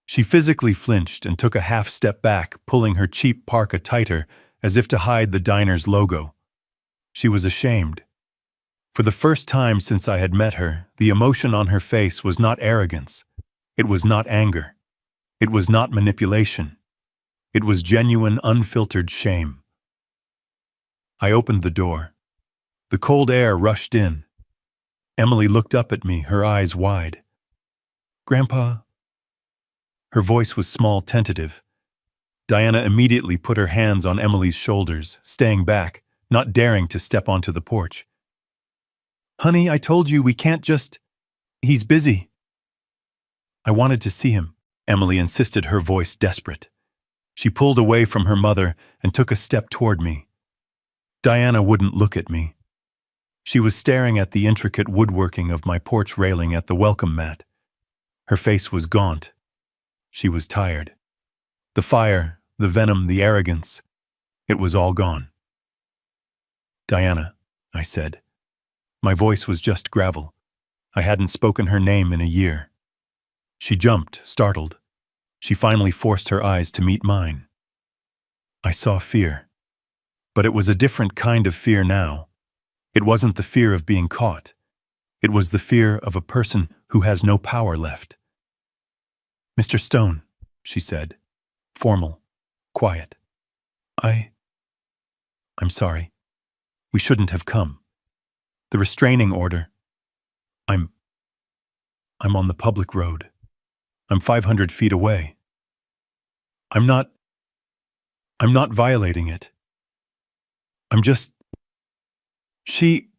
She physically flinched and took a half step back, pulling her cheap parka tighter as if to hide the diner's logo. She was ashamed. For the first time since I had met her, the emotion on her face was not arrogance. It was not anger. It was not manipulation. It was genuine, unfiltered shame. I opened the door. The cold air rushed in. Emily looked up at me, her eyes wide. "Grandpa?" Her voice was small, tentative. Diana immediately put her hands on Emily's shoulders, staying back, not daring to step onto the porch. "Honey, I told you we can't just... He's busy." "I wanted to see him," Emily insisted, her voice desperate. She pulled away from her mother and took a step toward me. Diana wouldn't look at me. She was staring at the intricate woodworking of my porch railing at the welcome mat. Her face was gaunt. She was tired. The fire, the venom, the arrogance, it was all gone. "Diana," I said. My voice was just gravel. I hadn't spoken her name in a year. She jumped, startled. She finally forced her eyes to meet mine. I saw fear. But it was a different kind of fear now. It wasn't the fear of being caught. It was the fear of a person who has no power left. "Mr. Stone," she said, formal, quiet. I'm sorry. We shouldn't have come. The restraining order. I'm on the public road. I'm 500 feet away. I'm not violating it. I'm just... She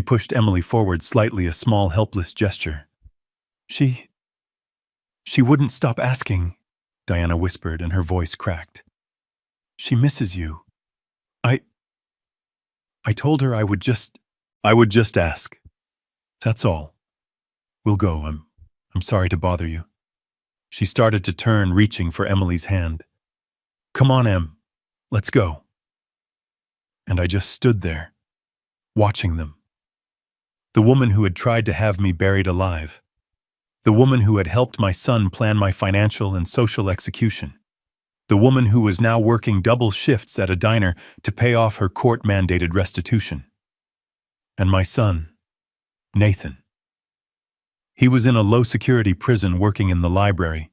pushed Emily forward slightly, a small, helpless gesture. She wouldn't stop asking, Diana whispered, and her voice cracked. "She misses you. I told her I would just ask. That's all. We'll go. I'm sorry to bother you." She started to turn, reaching for Emily's hand. "Come on, Em. Let's go." And I just stood there, watching them. The woman who had tried to have me buried alive. The woman who had helped my son plan my financial and social execution. The woman who was now working double shifts at a diner to pay off her court-mandated restitution. And my son, Nathan. He was in a low-security prison working in the library.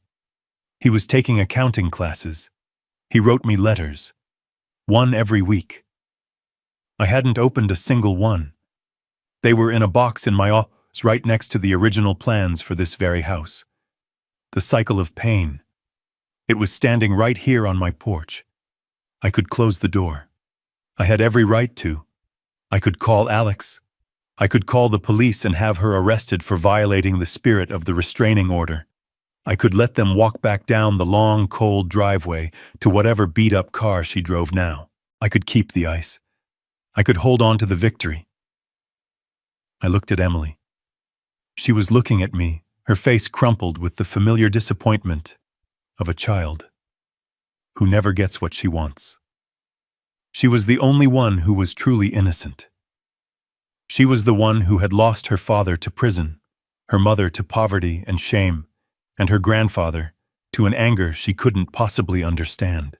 He was taking accounting classes. He wrote me letters. One every week. I hadn't opened a single one. They were in a box in my office right next to the original plans for this very house. The cycle of pain. It was standing right here on my porch. I could close the door. I had every right to. I could call Alex. I could call the police and have her arrested for violating the spirit of the restraining order. I could let them walk back down the long, cold driveway to whatever beat-up car she drove now. I could keep the ice. I could hold on to the victory. I looked at Emily. She was looking at me, her face crumpled with the familiar disappointment of a child who never gets what she wants. She was the only one who was truly innocent. She was the one who had lost her father to prison, her mother to poverty and shame, and her grandfather to an anger she couldn't possibly understand.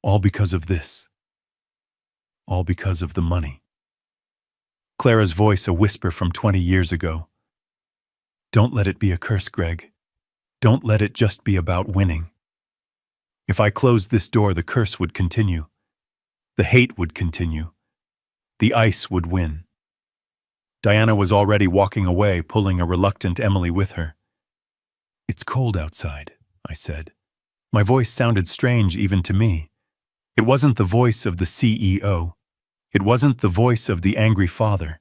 All because of this. All because of the money. Clara's voice a whisper from 20 years ago. Don't let it be a curse, Greg. Don't let it just be about winning. If I closed this door, the curse would continue. The hate would continue. The ice would win. Diana was already walking away, pulling a reluctant Emily with her. It's cold outside, I said. My voice sounded strange even to me. It wasn't the voice of the CEO. It wasn't the voice of the angry father.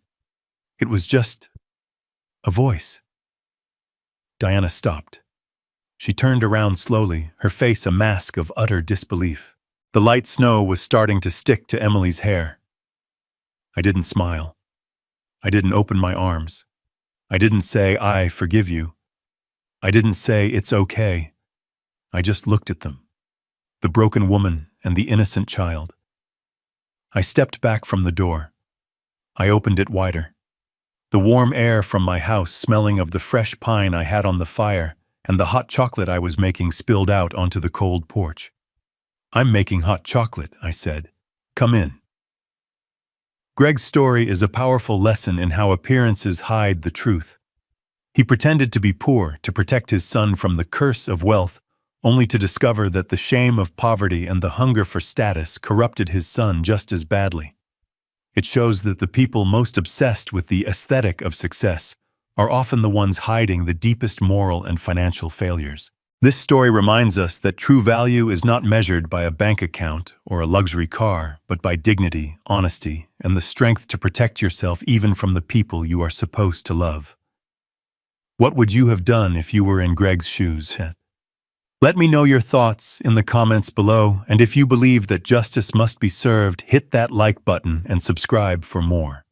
It was just a voice. Diana stopped. She turned around slowly, her face a mask of utter disbelief. The light snow was starting to stick to Emily's hair. I didn't smile. I didn't open my arms. I didn't say, I forgive you. I didn't say, it's okay. I just looked at them. The broken woman and the innocent child. I stepped back from the door. I opened it wider. The warm air from my house, smelling of the fresh pine I had on the fire, and the hot chocolate I was making spilled out onto the cold porch. I'm making hot chocolate, I said. Come in. Greg's story is a powerful lesson in how appearances hide the truth. He pretended to be poor to protect his son from the curse of wealth, only to discover that the shame of poverty and the hunger for status corrupted his son just as badly. It shows that the people most obsessed with the aesthetic of success are often the ones hiding the deepest moral and financial failures. This story reminds us that true value is not measured by a bank account or a luxury car, but by dignity, honesty, and the strength to protect yourself even from the people you are supposed to love. What would you have done if you were in Greg's shoes? Let me know your thoughts in the comments below, and if you believe that justice must be served, hit that like button and subscribe for more.